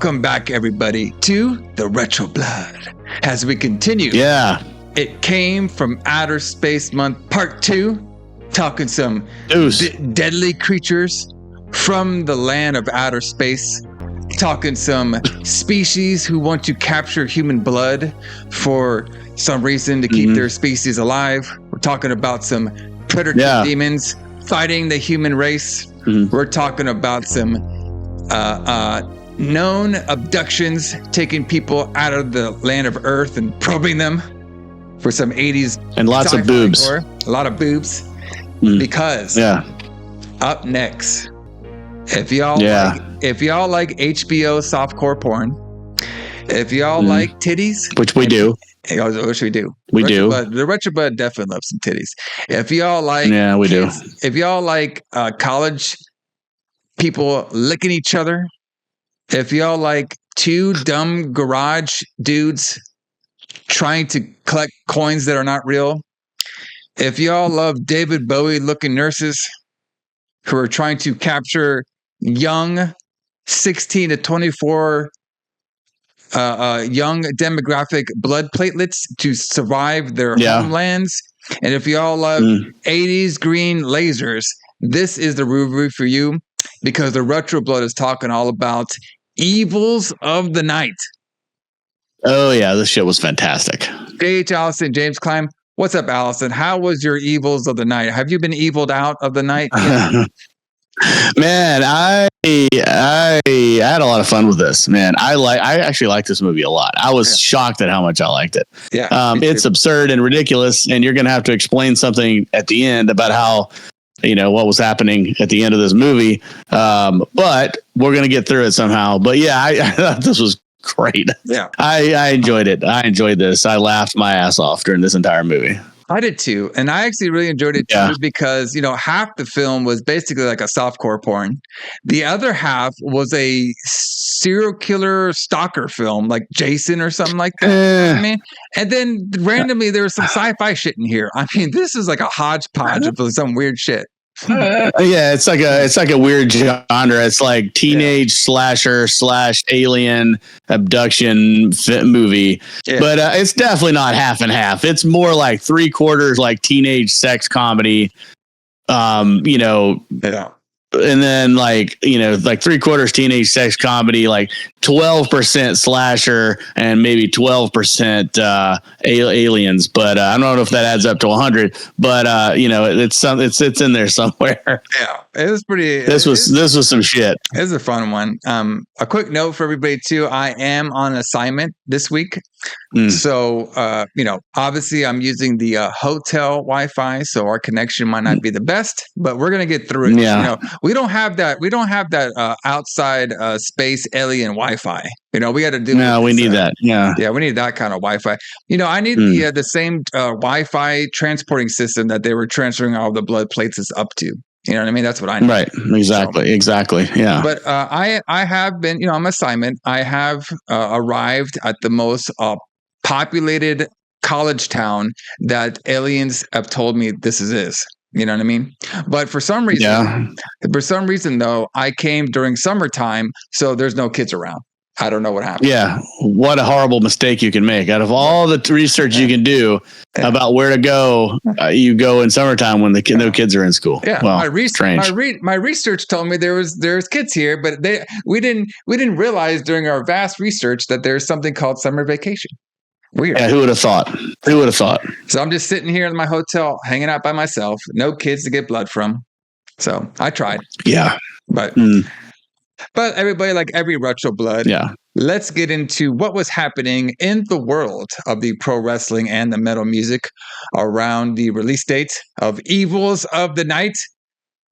Welcome back, everybody, to the Retro Blood. As we continue, It Came from Outer Space Month Part 2, talking some deadly creatures from the land of outer space, talking some species who want to capture human blood for some reason to keep their species alive. We're talking about some predator demons fighting the human race. We're talking about some known abductions, taking people out of the land of Earth and probing them for some 80s and lots of boobs. Gore. A lot of boobs. Because up next, if y'all like HBO softcore porn, if y'all like titties, which we do. Which we do. The Retro Blood definitely loves some titties. If y'all like if y'all like college people licking each other, if y'all like two dumb garage dudes trying to collect coins that are not real, if y'all love David Bowie looking nurses who are trying to capture young 16 to 24 young demographic blood platelets to survive their homelands, and if y'all love 80s green lasers, this is the movie for you, because the Retro Blood is talking all about evils of the night. Oh yeah, this shit was fantastic. J.H, Alison, James, Kline. What's up, Alison? How was your evils of the night? Have you been eviled out of the night? Man, I had a lot of fun with this. Man, I actually like this movie a lot. I was shocked at how much I liked it. Yeah, it's absurd and ridiculous, and you're gonna have to explain something at the end about how, what was happening at the end of this movie. But we're gonna get through it somehow. But yeah, I thought this was great. Yeah, I enjoyed it. I enjoyed this. I laughed my ass off during this entire movie. I did too. And I actually really enjoyed it too, because, half the film was basically like a softcore porn. The other half was a serial killer stalker film, like Jason or something like that. You know what I mean? And then randomly there was some sci-fi shit in here. I mean, this is like a hodgepodge of some weird shit. It's like a weird genre. It's like teenage slasher / alien abduction movie, but it's definitely not half and half. It's more like 3/4 like teenage sex comedy, and then like 3/4 teenage sex comedy, like 12% slasher and maybe 12% aliens. But I don't know if that adds up to 100. But it's in there somewhere. Yeah, it was pretty. This was some shit. It was a fun one. A quick note for everybody too. I am on assignment this week. So, obviously I'm using the hotel Wi-Fi, so our connection might not be the best, but we're going to get through it. Yeah. We don't have that outside space alien Wi-Fi. We got to do. No, we need that. Yeah. Yeah. We need that kind of Wi-Fi. I need the same Wi-Fi transporting system that they were transferring all the blood plates up to. You know what I mean? That's what I need. Right. Exactly. Yeah. But I have been, on assignment. I have arrived at the most populated college town that aliens have told me this is. You know what I mean? But for some reason, though, I came during summertime, so there's no kids around. I don't know what happened. Yeah. What a horrible mistake you can make. Out of all the research you can do about where to go, you go in summertime when no kids are in school. Yeah. Well, my research told me there's kids here, but we didn't realize during our vast research that there's something called summer vacation. Weird. Yeah, who would have thought? So I'm just sitting here in my hotel, hanging out by myself, no kids to get blood from. So I tried. Yeah. But everybody, like every Retro Blood, let's get into what was happening in the world of the pro wrestling and the metal music around the release date of Evils of the Night.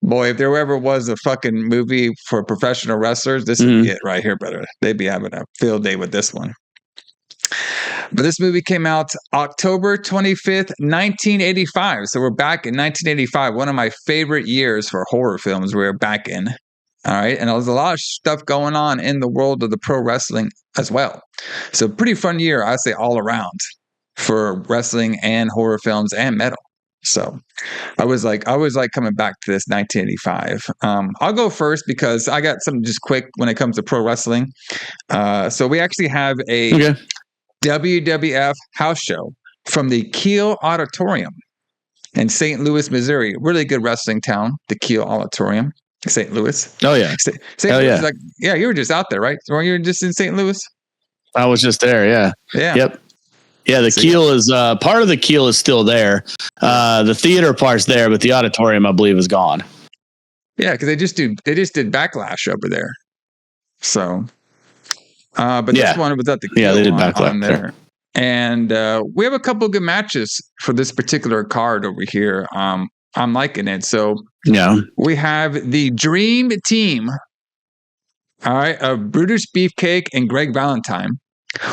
Boy, if there ever was a fucking movie for professional wrestlers, this would be it right here, brother. They'd be having a field day with this one. But this movie came out October 25th, 1985. So we're back in 1985, one of my favorite years for horror films we're back in. All right. And there's a lot of stuff going on in the world of the pro wrestling as well. So pretty fun year, I'd say, all around for wrestling and horror films and metal. So I was like coming back to this 1985. I'll go first because I got something just quick when it comes to pro wrestling. So we actually have a WWF house show from the Kiel Auditorium in St. Louis, Missouri. Really good wrestling town, the Kiel Auditorium, St. Louis. Oh yeah, St. Louis is like, yeah, you were just out there, right? Or you were just in St. Louis? I was just there. Yeah. Yeah. Yep. Yeah, the Kiel is part of the Kiel is still there. The theater part's there, but the auditorium, I believe, is gone. Yeah, because they just did Backlash over there. So, but this one was at the Kiel they did Backlash on there. And we have a couple of good matches for this particular card over here. I'm liking it. So we have the Dream Team. All right, of Brutus Beefcake and Greg Valentine,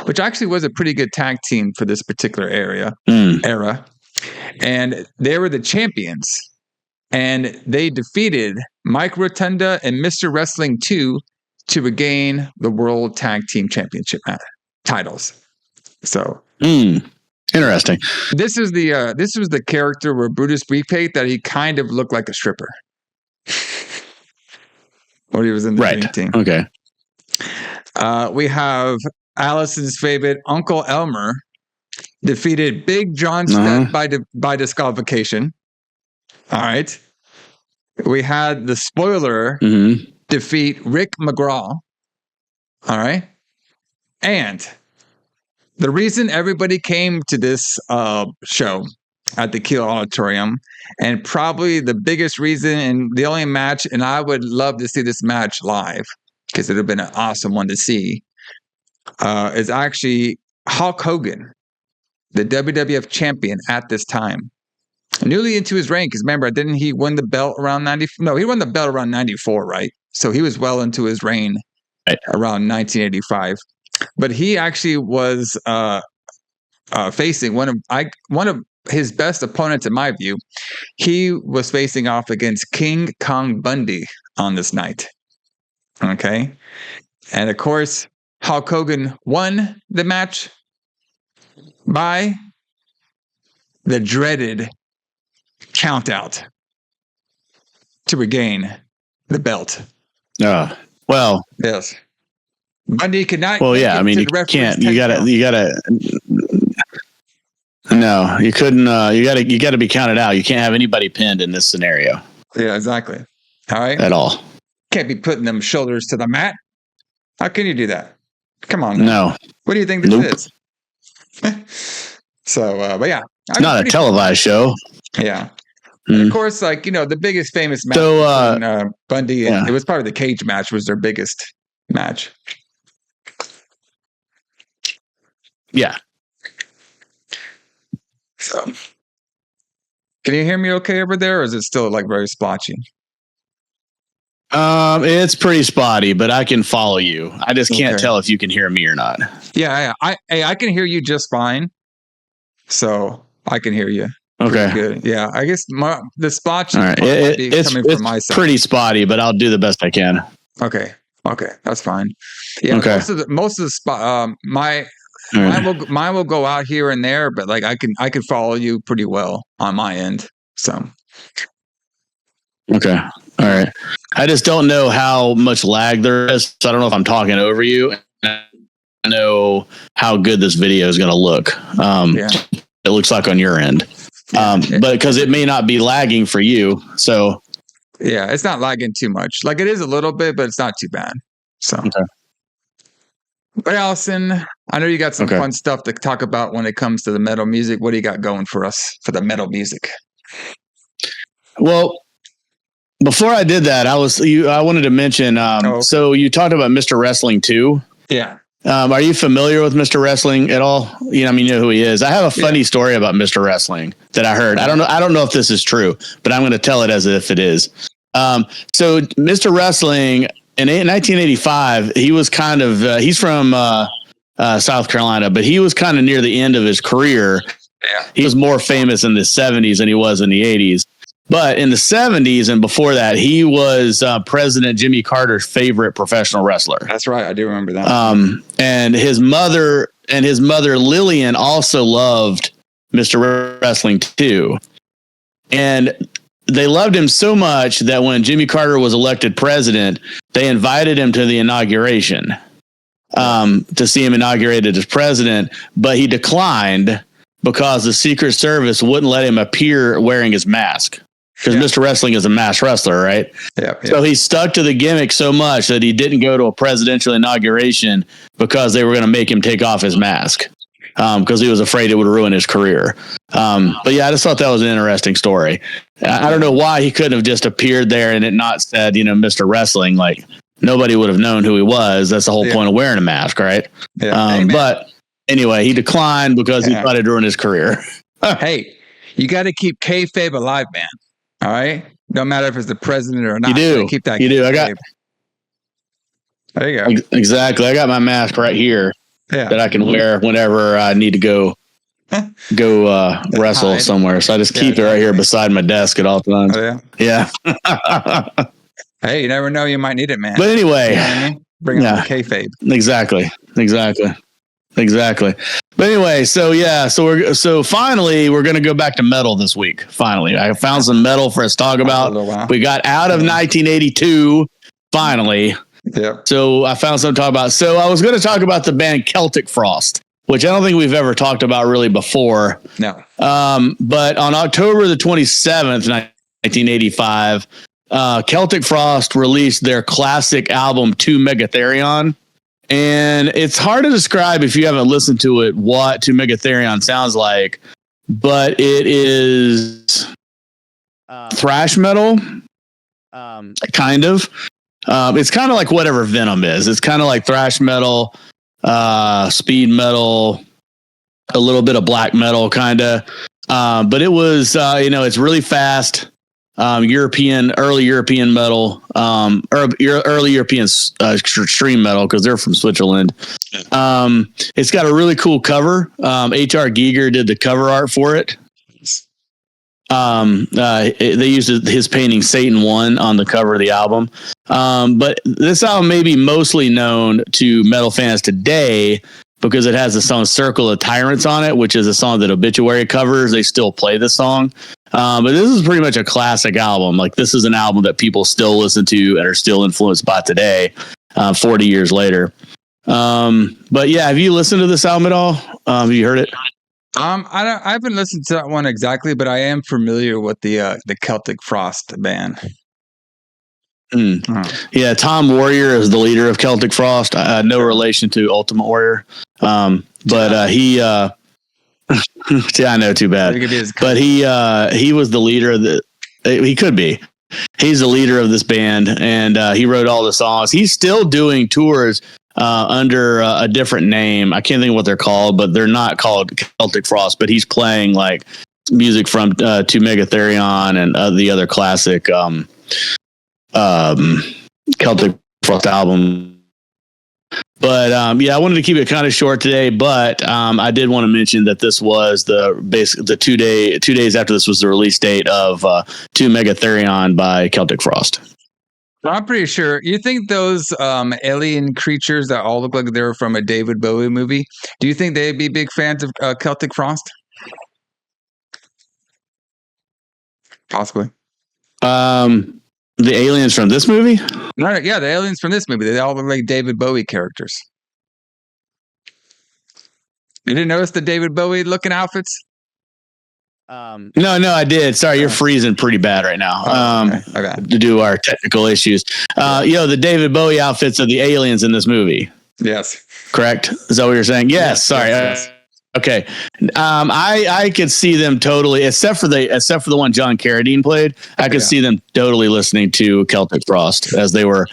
which actually was a pretty good tag team for this particular era. And they were the champions. And they defeated Mike Rotunda and Mr. Wrestling 2 to regain the World Tag Team Championship titles. So interesting. This was the character where Brutus Beefcake that he kind of looked like a stripper. When he was in the Dream Team. Okay. We have Alison's favorite Uncle Elmer defeated Big John Studd by disqualification. All right. We had the Spoiler defeat Rick McGraw. All right. And the reason everybody came to this show at the Kiel Auditorium, and probably the biggest reason and the only match, and I would love to see this match live because it would have been an awesome one to see, is actually Hulk Hogan, the WWF champion at this time. Newly into his reign, because remember, didn't he win the belt around 90? No, he won the belt around 94, right? So he was well into his reign around 1985. But he actually was facing one of his best opponents, in my view. He was facing off against King Kong Bundy on this night. Okay. And of course, Hulk Hogan won the match by the dreaded count-out to regain the belt. Well. Yes. Bundy could not. Well, yeah. I mean, you can't. You gotta. No, you couldn't. You gotta be counted out. You can't have anybody pinned in this scenario. Yeah, exactly. All right. At all. Can't be putting them shoulders to the mat. How can you do that? Come on. Now. No. What do you think this is? So, but yeah. Not a televised show. Yeah. And of course, like, the biggest famous match between Bundy and it was probably the cage match was their biggest match. Yeah. So, can you hear me okay over there, or is it still like very splotchy? It's pretty spotty, but I can follow you. I just can't tell if you can hear me or not. Yeah. I can hear you just fine. So I can hear you. Okay. Good. Yeah. I guess the splotchy it's coming from my side. Pretty spotty, but I'll do the best I can. Okay. That's fine. Yeah. Okay. Most of the spot, mine will go out here and there, but like I can follow you pretty well on my end. So. Okay. All right. I just don't know how much lag there is. So I don't know if I'm talking over you. I know how good this video is going to look. It looks like on your end. But because it may not be lagging for you. So. Yeah, it's not lagging too much. Like it is a little bit, but it's not too bad. So. Okay. But Alison, I know you got some fun stuff to talk about when it comes to the metal music. What do you got going for us for the metal music? Well, before I did that, I wanted to mention. So you talked about Mr. Wrestling 2. Yeah. Are you familiar with Mr. Wrestling at all? You know who he is. I have a funny story about Mr. Wrestling that I heard. I don't know if this is true, but I'm going to tell it as if it is. So Mr. Wrestling in 1985, he was kind of he's from South Carolina, but he was kind of near the end of his career. Yeah. He was more famous in the 70s than he was in the 80s. But in the 70s and before that, he was President Jimmy Carter's favorite professional wrestler. That's right. I do remember that. And his mother Lillian also loved Mr. Wrestling too. And they loved him so much that when Jimmy Carter was elected president, they invited him to the inauguration to see him inaugurated as president, but he declined because the Secret Service wouldn't let him appear wearing his mask. Because Mr. Wrestling is a masked wrestler, right? Yeah. So he stuck to the gimmick so much that he didn't go to a presidential inauguration because they were going to make him take off his mask because he was afraid it would ruin his career. But yeah, I just thought that was an interesting story. I don't know why he couldn't have just appeared there and it not said, Mr. Wrestling. Like, nobody would have known who he was. That's the whole point of wearing a mask, right? Yeah. But anyway, he declined because he thought it'd ruin his career. Hey, you got to keep kayfabe alive, man. All right. No matter if it's the president or not. You do. Keep that. You do. There you go. Exactly. I got my mask right here that I can wear whenever I need to go wrestle somewhere. So I just keep it right here beside my desk at all times. Oh, yeah. Hey, you never know. You might need it, man. But anyway, bring up the kayfabe. Exactly. But anyway, so finally we're going to go back to metal this week. Finally, I found some metal for us to talk about. We got out of 1982 finally. Yeah. So I found something to talk about. So I was going to talk about the band Celtic Frost, which I don't think we've ever talked about really before. No. But on October the 27th, 1985, Celtic Frost released their classic album, 2 Megatherion. And it's hard to describe if you haven't listened to it what 2 Megatherion sounds like, but it is thrash metal, kind of. It's kind of like whatever Venom is. It's kind of like thrash metal, speed metal, a little bit of black metal, kind of. But it was, it's really fast. Early European metal, or early European extreme metal because they're from Switzerland. It's got a really cool cover. H.R. Giger did the cover art for it. They used his painting Satan 1 on the cover of the album. But this album may be mostly known to metal fans today because it has the song Circle of Tyrants on it, which is a song that Obituary covers. They still play the song. But this is pretty much a classic album. Like, this is an album that people still listen to and are still influenced by today, 40 years later. But yeah, have you listened to this album at all? Have you heard it? I haven't listened to that one exactly, but I am familiar with the Celtic Frost band. Yeah, Tom Warrior is the leader of Celtic Frost. No relation to Ultimate Warrior, but he. I know, too bad. But he was the leader of the. He could be. He's the leader of this band, and he wrote all the songs. He's still doing tours under a different name. I can't think of what they're called, but they're not called Celtic Frost. But he's playing like music from 2 Megatherion and the other classic Celtic Frost album. But I wanted to keep it kind of short today. But I did want to mention that this was the 2 days after this was the release date of 2 Megatherion by Celtic Frost. I'm pretty sure. You think those alien creatures that all look like they're from a David Bowie movie? Do you think they'd be big fans of Celtic Frost? Possibly. The aliens from this movie? No, yeah, the aliens from this movie. They all look like David Bowie characters. You didn't notice the David Bowie looking outfits? No, I did. Sorry, you're freezing pretty bad right now. Okay. To do our technical issues. The David Bowie outfits of the aliens in this movie. Yes. Correct? Is that what you're saying? Yes. Sorry. Yes. Okay. I could see them totally, except for the one John Carradine played. I could see them totally listening to Celtic Frost as they were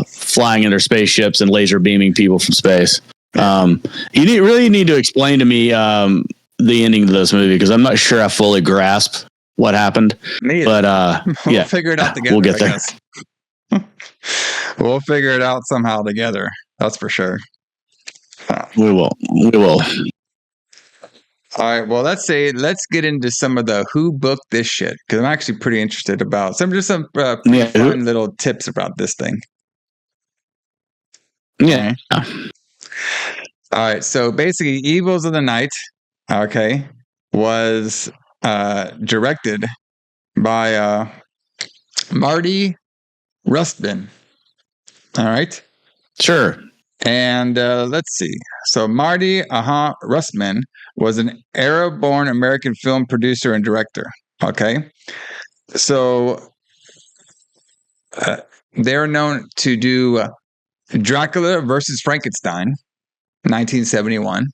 flying in their spaceships and laser beaming people from space. You really need to explain to me the ending to this movie because I'm not sure I fully grasp what happened. But we'll figure it out together. We'll get there. We'll figure it out somehow together. That's for sure. We will. All right. Well, let's get into some of the who booked this shit because I'm actually pretty interested about some fun little tips about this thing. Yeah. All right. So basically, Evils of the Night, was directed by Mardi Rustam. All right. Sure. And let's see. So Mardi Rustam was an Arab-born American film producer and director. Okay. So they're known to do Dracula versus Frankenstein, 1971.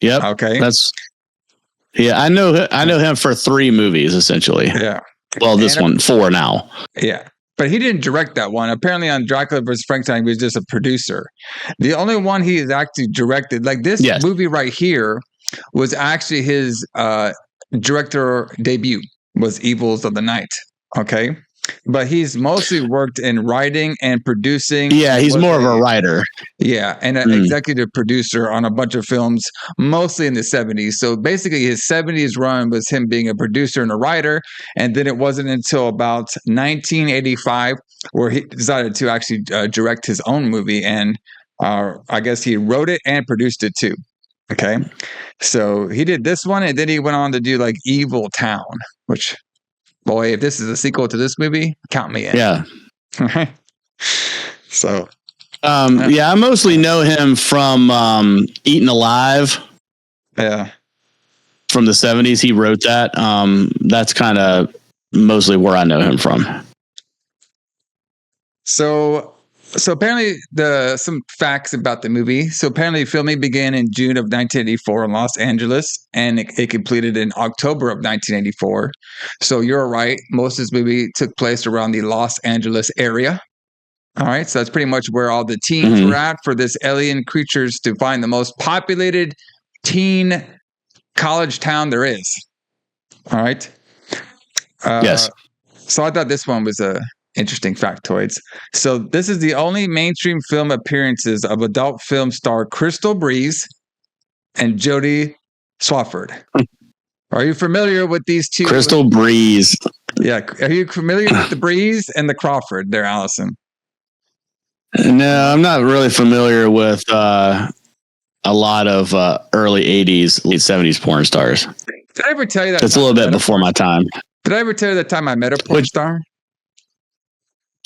Yep. Okay. I know him for 3 movies essentially. Yeah. Well, this one 4 now. Yeah. But he didn't direct that one. Apparently on Dracula vs. Frankenstein, he was just a producer. The only one he has actually directed, like this movie right here, was actually his director debut, was Evils of the Night. Okay. But he's mostly worked in writing and producing. Yeah, he's more of a writer. Yeah, and an executive producer on a bunch of films, mostly in the 70s. So basically his 70s run was him being a producer and a writer. And then it wasn't until about 1985 where he decided to actually direct his own movie. And I guess he wrote it and produced it too. Okay. So he did this one, and then he went on to do like Evil Town, which... Boy, if this is a sequel to this movie, count me in. Yeah. So, I mostly know him from Eaten Alive. Yeah. From the 70s. He wrote that. That's kind of mostly where I know him from. So apparently some facts about the movie. So apparently filming began in June of 1984 in Los Angeles, and it completed in October of 1984. So you're right. Most of this movie took place around the Los Angeles area. All right. So that's pretty much where all the teens were at for this alien creatures to find the most populated teen college town there is. All right. Yes. So I thought this one was interesting factoids. So this is the only mainstream film appearances of adult film star Crystal Breeze and Jodie Swafford. Are you familiar with these two? Crystal Breeze. Yeah. Are you familiar with the Breeze and the Crawford there, Alison? No, I'm not really familiar with a lot of early 80s, late 70s porn stars. Did I ever tell you that? It's a little bit before my time. Did I ever tell you the time I met a porn star?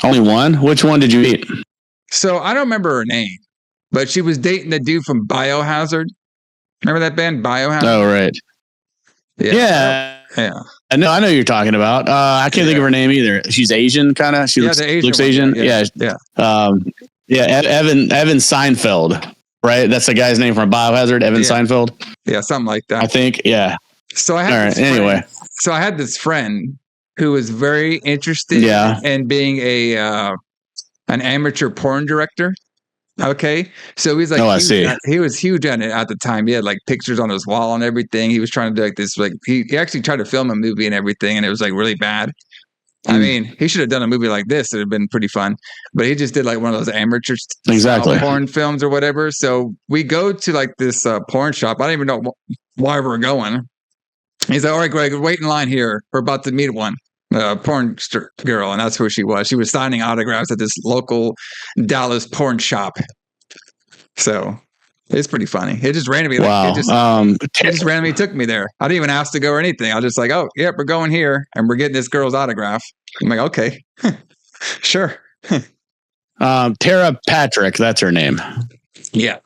Only one? Which one did you meet? So I don't remember her name, but she was dating the dude from Biohazard. Remember that band, Biohazard? Oh, right. Yeah. I know who you're talking about. I can't think of her name either. She's Asian, kind of. She looks Asian. Yeah. Evan Seinfeld, right? That's the guy's name from Biohazard, Evan Seinfeld. Yeah, something like that. I think. Yeah. So I had this friend who was very interested in being an amateur porn director. Okay. So he's like, he was huge on it at the time. He had like pictures on his wall and everything. He was trying to do like this, like he actually tried to film a movie and everything, and it was like really bad. I mean, he should have done a movie like this. It would have been pretty fun, but he just did like one of those amateur porn films or whatever. So we go to like this porn shop. I don't even know why we're going. He's like, all right, Greg, wait in line here. We're about to meet one. Porn girl, and that's who she was. She was signing autographs at this local Dallas porn shop. So it's pretty funny. It just randomly, it just randomly took me there. I didn't even ask to go or anything. I was just like, oh, yeah, we're going here, and we're getting this girl's autograph. I'm like, okay, sure. Tara Patrick, that's her name. Yeah,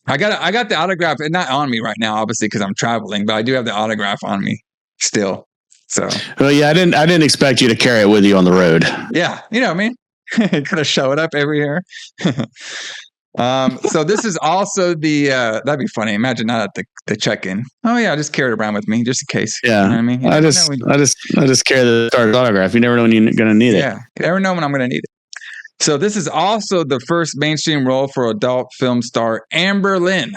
I got the autograph, and not on me right now, obviously, because I'm traveling, but I do have the autograph on me still. So, well, yeah, I didn't expect you to carry it with you on the road. Yeah, you know what I mean. Kind of show it up every year. So this is also the that'd be funny. Imagine that at the check-in. Oh yeah, I just carry it around with me just in case. Yeah, you know what I mean. I just carry the starter's autograph. You never know when you're going to need it. Yeah, you never know when I'm going to need it. So this is also the first mainstream role for adult film star Amber Lynn.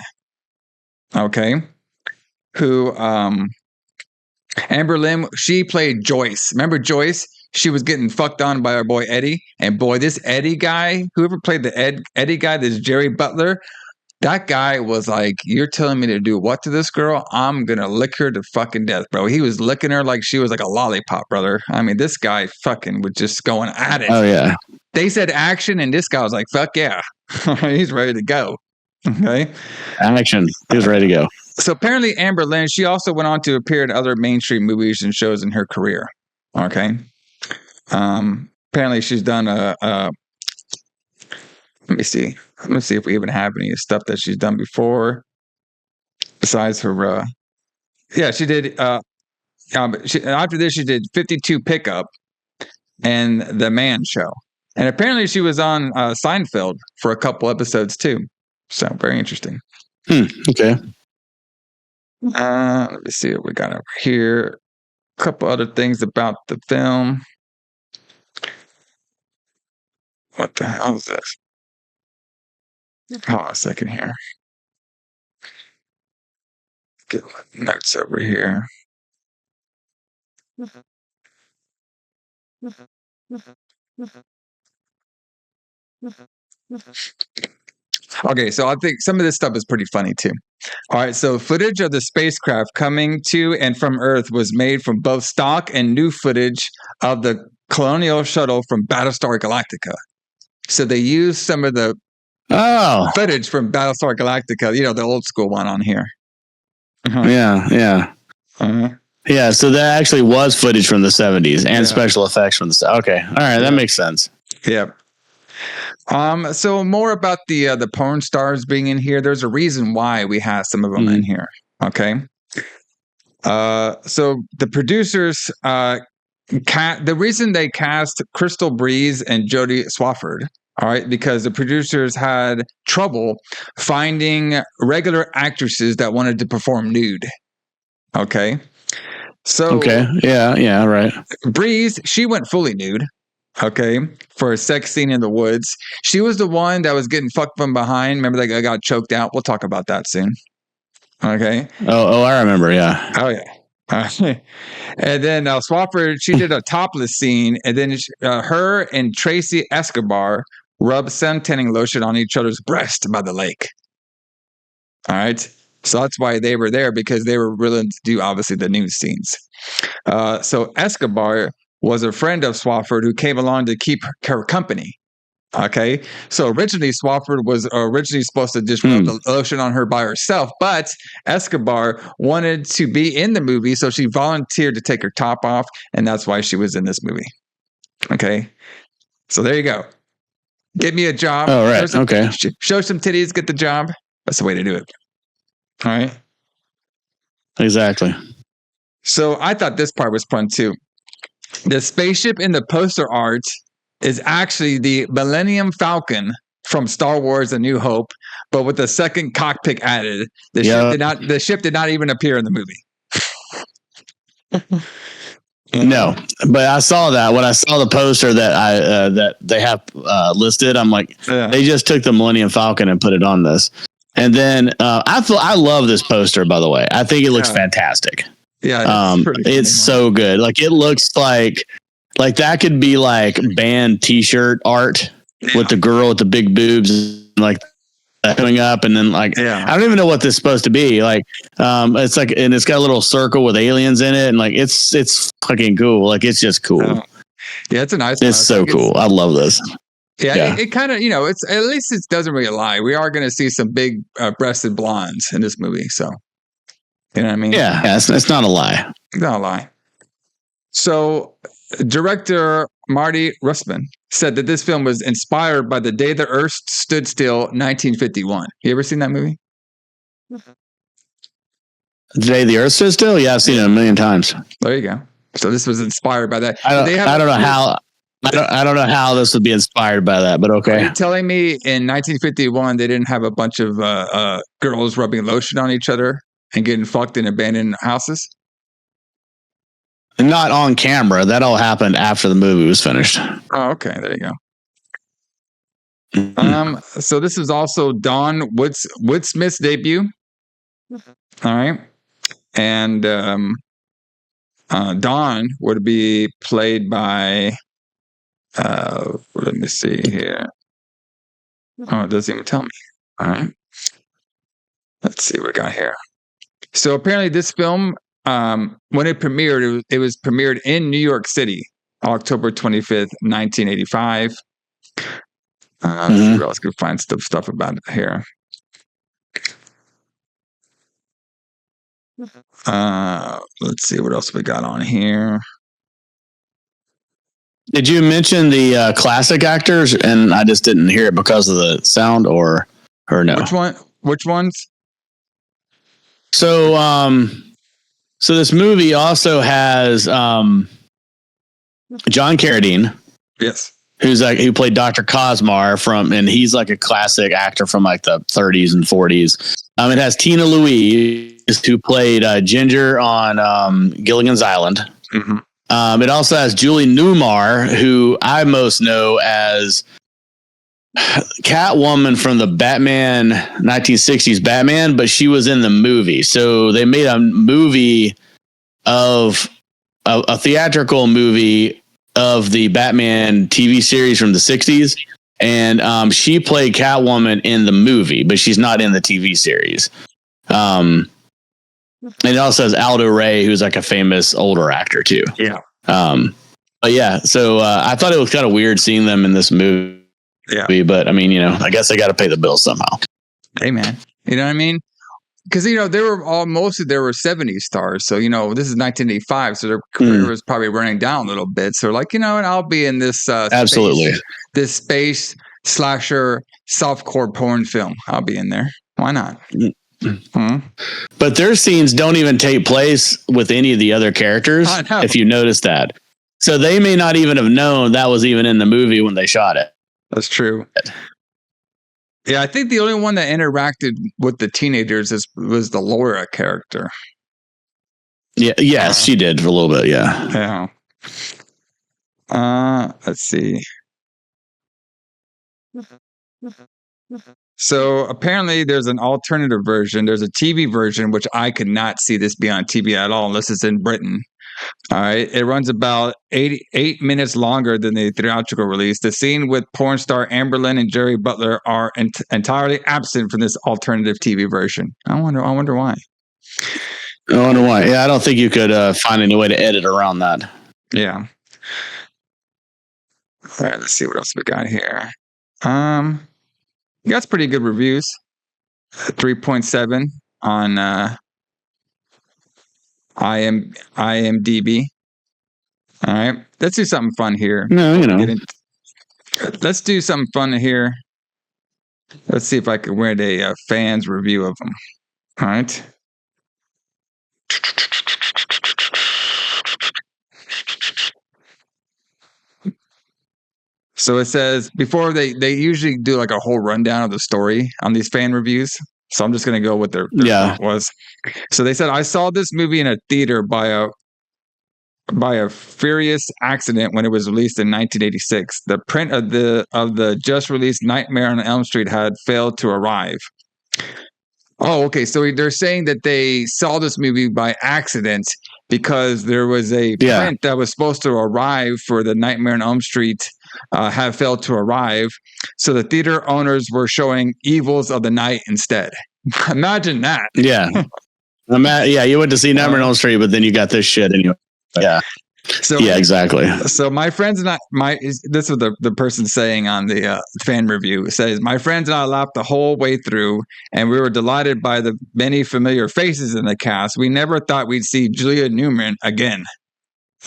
Okay, who Amber Lynn, she played Joyce. Remember Joyce? She was getting fucked on by our boy Eddie. And boy, this Eddie guy, whoever played the Eddie guy, this Jerry Butler, that guy was like, you're telling me to do what to this girl? I'm going to lick her to fucking death, bro. He was licking her like she was like a lollipop, brother. I mean, this guy fucking was just going at it. Oh, yeah. They said action, and this guy was like, fuck yeah. He's ready to go. Okay. Action. He was ready to go. So apparently Amber Lynn, she also went on to appear in other mainstream movies and shows in her career. Okay. Apparently, she's done let me see. Let me see if we even have any stuff that she's done before. Besides her, yeah, she did. After this, she did 52 Pickup and The Man Show, and apparently she was on Seinfeld for a couple episodes too. So very interesting. Okay. Let me see what we got over here. A couple other things about the film. What the hell is this? Hold on a second here. Get my notes over here. Okay, so I think some of this stuff is pretty funny too. All right, so footage of the spacecraft coming to and from Earth was made from both stock and new footage of the Colonial Shuttle from Battlestar Galactica. So they used some of the footage from Battlestar Galactica, the old school one on here. Yeah. Yeah, so that actually was footage from the 70s and special effects from the. Okay, all right, that makes sense. Yep. So more about the porn stars being in here. There's a reason why we have some of them in here. Okay. So the producers, the reason they cast Crystal Breeze and Jodie Swafford, all right, because the producers had trouble finding regular actresses that wanted to perform nude. Okay. So yeah, right. Breeze, she went fully nude. Okay, for a sex scene in the woods. She was the one that was getting fucked from behind. Remember that guy got choked out? We'll talk about that soon. Okay. Oh, I remember. Yeah. Oh, yeah. And then Swafford, she did a topless scene, and then her and Tracy Escobar rubbed sun tanning lotion on each other's breast by the lake. All right. So that's why they were there, because they were willing to do, obviously, the nude scenes. So Escobar was a friend of Swafford who came along to keep her company. Okay. So originally Swafford was supposed to just rub the lotion on her by herself, but Escobar wanted to be in the movie, so she volunteered to take her top off, and that's why she was in this movie. Okay. So there you go. Get me a job. Oh, right. Okay. Show some titties, get the job. That's the way to do it. All right. Exactly. So I thought this part was fun too. The spaceship in the poster art is actually the Millennium Falcon from Star Wars: A New Hope, but with a second cockpit added. The ship did not even appear in the movie. No, but I saw that when I saw the poster that they have listed. I'm like, they just took the Millennium Falcon and put it on this. And then I love this poster, by the way. I think it looks fantastic. Yeah, it's so good. Like, it looks like that could be like band T-shirt art with the girl with the big boobs, like coming up, and then I don't even know what this is supposed to be. Like, it's like, and it's got a little circle with aliens in it, and like it's fucking cool. Like, it's just cool. Yeah, it's a nice. It's so cool. I love this. Yeah, it kind of, it's, at least it doesn't really lie. We are going to see some big breasted blondes in this movie, so you know what I mean? Yeah, it's not a lie. It's not a lie. So, director Mardi Rustam said that this film was inspired by The Day the Earth Stood Still, 1951. You ever seen that movie? The Day the Earth Stood Still? Yeah, I've seen it a million times. There you go. So this was inspired by that. I don't know how this would be inspired by that, but okay. Are you telling me in 1951 they didn't have a bunch of girls rubbing lotion on each other and getting fucked in abandoned houses? Not on camera. That all happened after the movie was finished. Oh, okay. There you go. So this is also Don Woodsmith's debut. All right. And Don would be played by let me see here. Oh, it doesn't even tell me. All right. Let's see what we got here. So apparently this film, when it premiered, it was premiered in New York City, October 25th, 1985. Let's see what else we can find stuff about it here. Let's see what else we got on here. Did you mention the classic actors, and I just didn't hear it because of the sound, or no? Which ones? So, so this movie also has John Carradine. Yes. Who played Dr. Cosmar and he's like a classic actor from like the 30s and 40s. It has Tina Louise, who played Ginger on Gilligan's Island. Mm-hmm. It also has Julie Newmar, who I most know as Catwoman from the Batman 1960s Batman, but she was in the movie. So they made a movie of a theatrical movie of the Batman TV series from the 60s. And she played Catwoman in the movie, but she's not in the TV series. And it also has Aldo Ray, who's like a famous older actor too. Yeah. But yeah, so I thought it was kind of weird seeing them in this movie. Yeah. But I mean, I guess they got to pay the bills somehow. Hey man, you know what I mean? Because they were mostly 70s stars, so this is 1985, so their career was probably running down a little bit. So like and I'll be in this absolutely space slasher softcore porn film. I'll be in there. Why not? But their scenes don't even take place with any of the other characters. If you notice that, so they may not even have known that was even in the movie when they shot it. That's true. Yeah, I think the only one that interacted with the teenagers was the Laura character. Yeah, yes, she did for a little bit. Yeah. Let's see. So apparently, there's an alternative version. There's a TV version, which I could not see this be on TV at all unless it's in Britain. All right. It runs about 8 minutes longer than the theatrical release. The scene with porn star Amber Lynn and Jerry Butler are entirely absent from this alternative TV version. I wonder why. Yeah, I don't think you could find any way to edit around that. Yeah. All right. Let's see what else we got here. That's pretty good reviews. 3.7 on IMDb. All right, let's do something fun here. No, let's do something fun here. Let's see if I can read a fan's review of them. All right. So it says before they usually do like a whole rundown of the story on these fan reviews. So I'm just going to go with their was. So they said, I saw this movie in a theater by a furious accident when it was released in 1986. The print of the just released Nightmare on Elm Street had failed to arrive. Oh, okay. So they're saying that they saw this movie by accident because there was a print that was supposed to arrive for the Nightmare on Elm Street have failed to arrive. So the theater owners were showing Evils of the Night instead. Imagine that. Yeah. You went to see Nightmare on Elm Street, but then you got this shit anyway. Yeah. So yeah, exactly. So my friends and I, this was the person saying on the fan review. It says, my friends and I laughed the whole way through, and we were delighted by the many familiar faces in the cast. We never thought we'd see Julia Newmar again.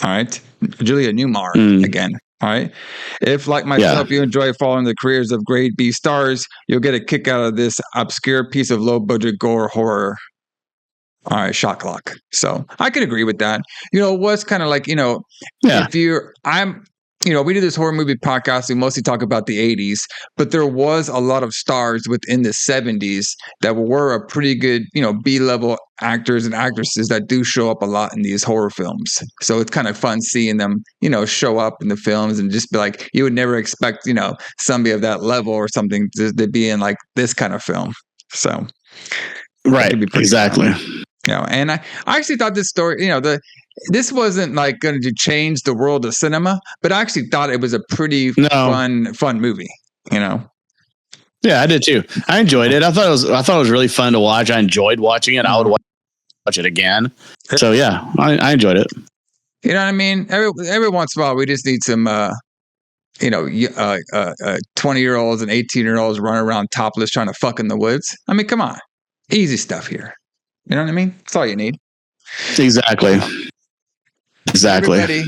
All right, Julia Newmar again. All right. If, like myself, you enjoy following the careers of grade B stars, you'll get a kick out of this obscure piece of low-budget gore horror. All right, shot clock. So I can agree with that. It was kind of like, if we do this horror movie podcast, we mostly talk about the 80s, but there was a lot of stars within the 70s that were a pretty good, B-level actors and actresses that do show up a lot in these horror films. So it's kind of fun seeing them, show up in the films and just be like, you would never expect, somebody of that level or something to be in like this kind of film. So. Right. Exactly. Fun. And I actually thought this story, this wasn't like going to change the world of cinema, but I actually thought it was a pretty fun movie, Yeah, I did too. I enjoyed it. I thought it was really fun to watch. I enjoyed watching it. I would watch it again. So yeah, I enjoyed it. You know what I mean? Every once in a while, we just need some, 20-year-olds and 18-year-olds running around topless trying to fuck in the woods. I mean, come on, easy stuff here. You know what I mean? That's all you need. Exactly. Everybody,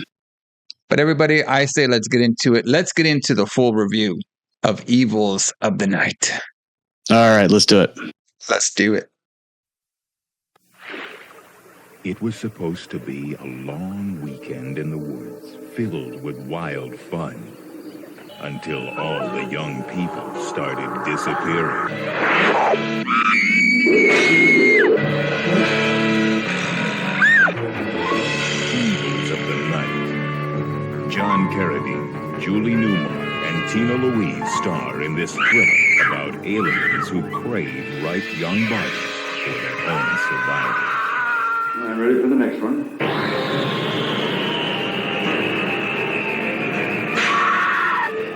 But everybody, I say let's get into it. Let's get into the full review of Evils of the Night. All right, let's do it. Let's do it. It was supposed to be a long weekend in the woods, filled with wild fun, until all the young people started disappearing. Evils of the Night. John Carradine, Julie Newmar, and Tina Louise star in this thriller about aliens who crave ripe young bodies for their own survival. I'm ready for the next one.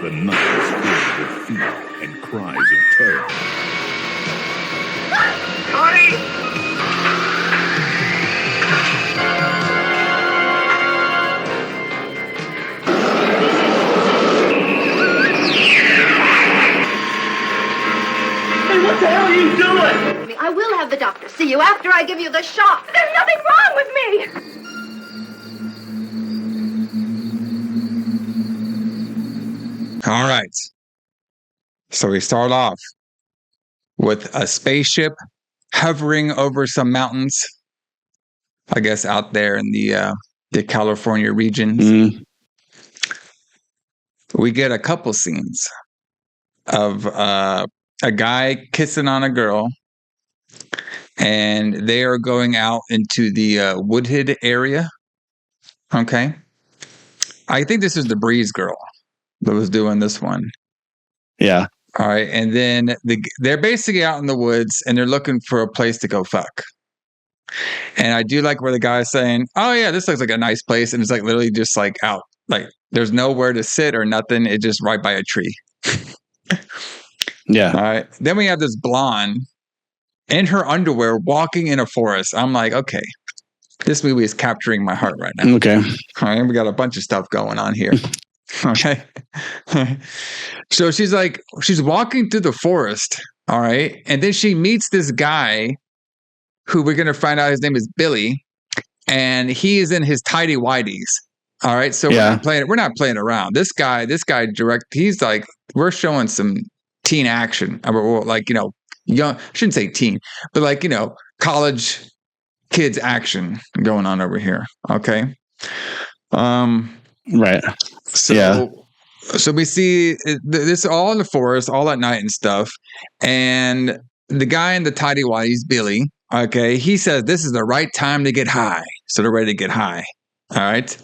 The night is filled with fear and cries of terror. Hey, what the hell are you doing? I will have the doctor see you after I give you the shot. There's nothing wrong with me. All right. So we start off with a spaceship hovering over some mountains, I guess out there in the California regions. Mm. We get a couple scenes of a guy kissing on a girl, and they are going out into the Woodhead area. Okay. I think this is the Breeze girl that was doing this one. Yeah. All right. And then they're basically out in the woods and they're looking for a place to go fuck. And I do like where the guy's saying, oh, yeah, this looks like a nice place. And it's like literally just like out. Like there's nowhere to sit or nothing. It's just right by a tree. Yeah. All right. Then we have this blonde in her underwear walking in a forest. I'm like, okay, this movie is capturing my heart right now. Okay. All right. We got a bunch of stuff going on here. Okay. So she's walking through the forest. All right. And then she meets this guy who we're going to find out his name is Billy. And he is in his tidy whities. All right. So we're not playing around. This guy he's like, we're showing some teen action. Or like, young, I shouldn't say teen, but like, college kids action going on over here. Okay. Right. So we see this all in the forest, all at night and stuff. And the guy in the tidy whities, Billy, okay, he says this is the right time to get high. So they're ready to get high. All right.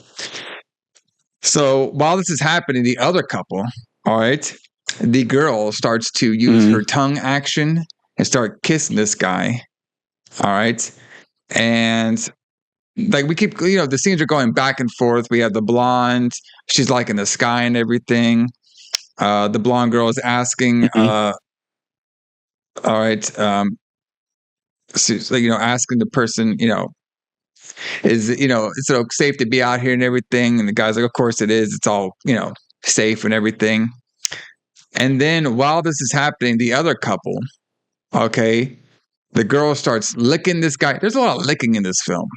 So while this is happening, the other couple, all right, the girl starts to use her tongue action and start kissing this guy. All right. And like we keep, the scenes are going back and forth. We have the blonde, she's like in the sky and everything. The blonde girl is asking, all right, so, asking the person, is, is it safe to be out here and everything? And the guy's like, of course it is. It's all, safe and everything. And then while this is happening, the other couple, okay, the girl starts licking this guy. There's a lot of licking in this film.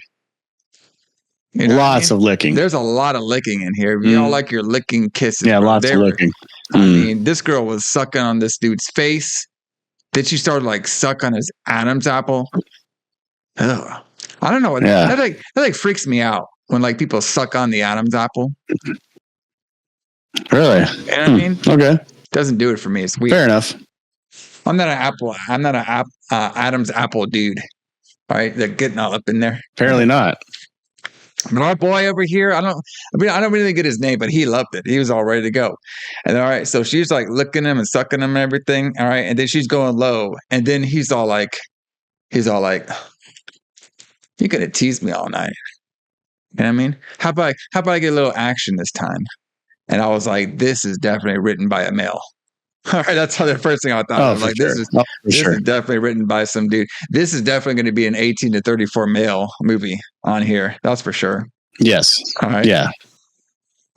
Lots of licking. There's a lot of licking in here. You all like your licking kisses. Yeah, lots of licking. I mean, this girl was sucking on this dude's face. Then she started like suck on his Adam's apple. Ugh. I don't know. That freaks me out when like people suck on the Adam's apple. Really? You know what I mean? Okay. Doesn't do it for me. It's weird. Fair enough. I'm not an Adam's apple dude. All right, they're getting all up in there. Apparently not. But our boy over here, I don't really get his name, but he loved it. He was all ready to go. And all right, so she's like licking him and sucking him and everything. All right, and then she's going low, and then he's all like, "You could have teased me all night." You know what I mean? How about I get a little action this time? And I was like, "This is definitely written by a male." All right, that's the first thing I thought. I was like, sure. this is definitely written by some dude. This is definitely going to be an 18 to 34 male movie on here. That's for sure. Yes. All right. Yeah.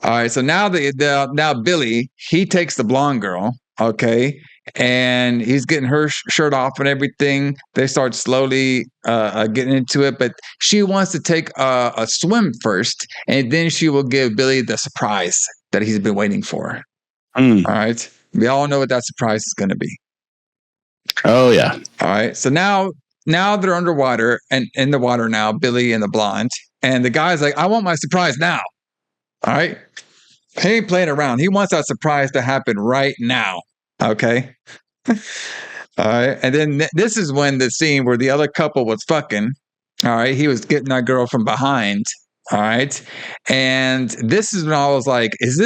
All right. So now now Billy, he takes the blonde girl. Okay. and he's getting her shirt off and everything. They start slowly getting into it, but she wants to take a swim first, and then she will give Billy the surprise that he's been waiting for. All right. We all know what that surprise is going to be. Oh, yeah. All right. So now they're underwater and in the water now, Billy and the blonde. And the guy's like, I want my surprise now. All right. He ain't playing around. He wants that surprise to happen right now. Okay. All right. And then this is when the scene where the other couple was fucking. All right. He was getting that girl from behind. All right. And this is when I was like, is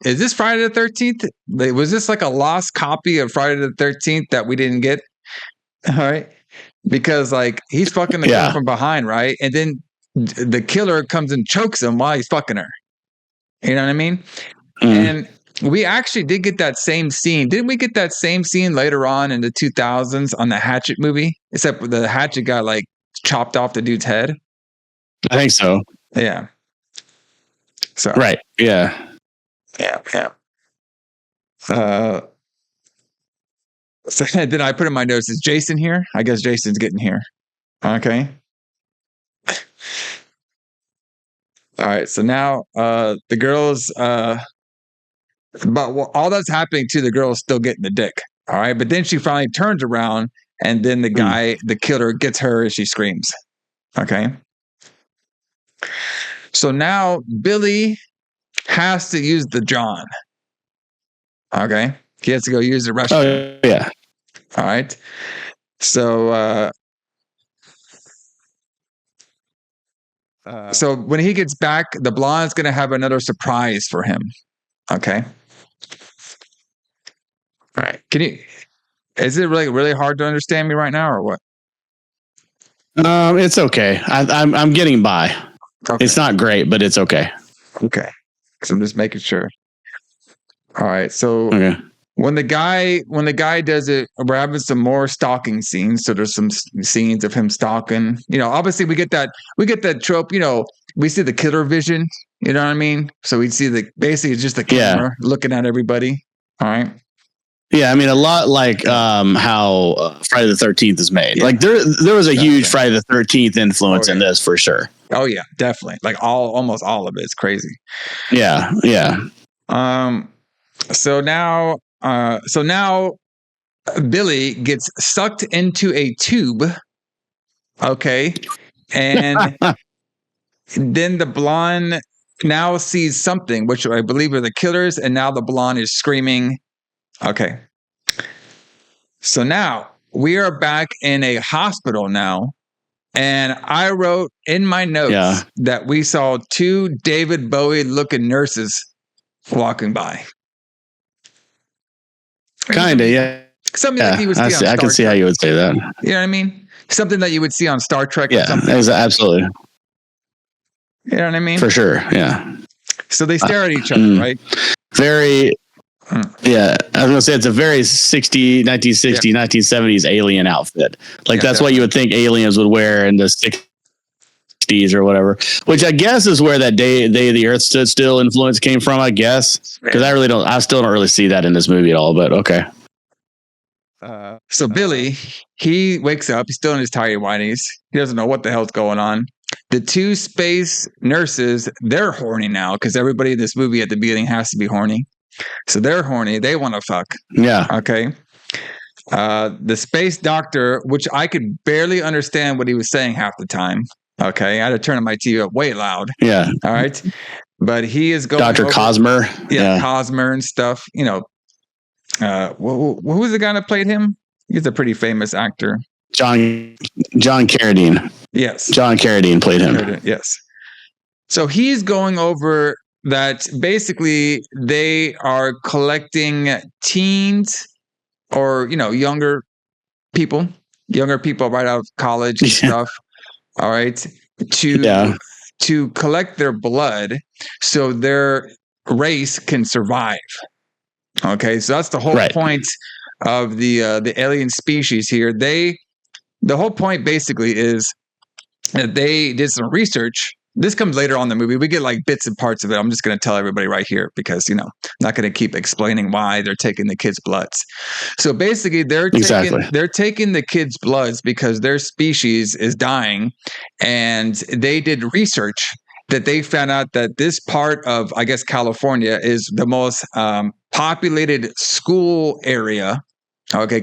this Friday the 13th? Was this like a lost copy of Friday the 13th that we didn't get? All right. Because like he's fucking the girl from behind, right? And then the killer comes and chokes him while he's fucking her. You know what I mean? And we actually did get that same scene. Didn't we get that same scene later on in the 2000s on the Hatchet movie? Except the Hatchet got like chopped off the dude's head. I think so. Yeah. So right. Yeah. Yeah. So then I put in my notes, is Jason here? I guess Jason's getting here. Okay. All right. So now the girls, but all that's happening to the girl is still getting the dick. All right. But then she finally turns around and then the guy, the killer, gets her as she screams. Okay. So now Billy has to use the John. Okay. He has to go use the restroom. Oh, yeah. All right. So, so when he gets back, the blonde's going to have another surprise for him. Okay. All right. Is it really hard to understand me right now or what? It's okay. I'm getting by. Okay. It's not great, but it's okay. Okay. So I'm just making sure. All right. So when the guy does it, we're having some more stalking scenes. So there's some scenes of him stalking. You know, obviously we get that trope. You know, we see the killer vision. You know what I mean? So we see basically it's just the camera looking at everybody. All right. Yeah, I mean, a lot like how Friday the 13th is made. Yeah. Like there was a huge Friday the 13th influence in this for sure. Oh yeah, definitely. Like almost all of it. It's crazy. Yeah, yeah. So now Billy gets sucked into a tube. Okay, and then the blonde now sees something, which I believe are the killers, and now the blonde is screaming. Okay. So now we are back in a hospital now. And I wrote in my notes that we saw two David Bowie looking nurses walking by. Kind of, yeah. Something that you would see on Star Trek. I can see how you would say that. You know what I mean? Something that you would see on Star Trek. Yeah, absolutely. You know what I mean? For sure, yeah. So they stare at each other, right? Very... Yeah, I was going to say it's a very 1960s, 1970s alien outfit. Like that's what you would think aliens would wear in the 60s or whatever, which I guess is where that day the Earth stood still influence came from, I guess. Because I still don't really see that in this movie at all, but okay. So Billy, he wakes up, he's still in his tidy whities. He doesn't know what the hell's going on. The two space nurses, they're horny now because everybody in this movie at the beginning has to be horny. So they're horny. They want to fuck. Yeah. Okay. The space doctor, which I could barely understand what he was saying half the time. Okay. I had to turn my TV up way loud. Yeah. All right. But he is going Dr. Cosmer. Yeah. Cosmer and stuff. You know, who was the guy that played him? He's a pretty famous actor. John Carradine. Yes. John Carradine played him. Yes. So he's going over that basically they are collecting teens or, you know, younger people right out of college and stuff. All right. To collect their blood so their race can survive. Okay. So that's the whole point of the alien species here. The whole point basically is that they did some research this comes later on in the movie. We get like bits and parts of it. I'm just going to tell everybody right here because, I'm not going to keep explaining why they're taking the kids' bloods. So basically they're taking the kids' bloods because their species is dying, and they did research that they found out that this part of, I guess, California is the most populated school area,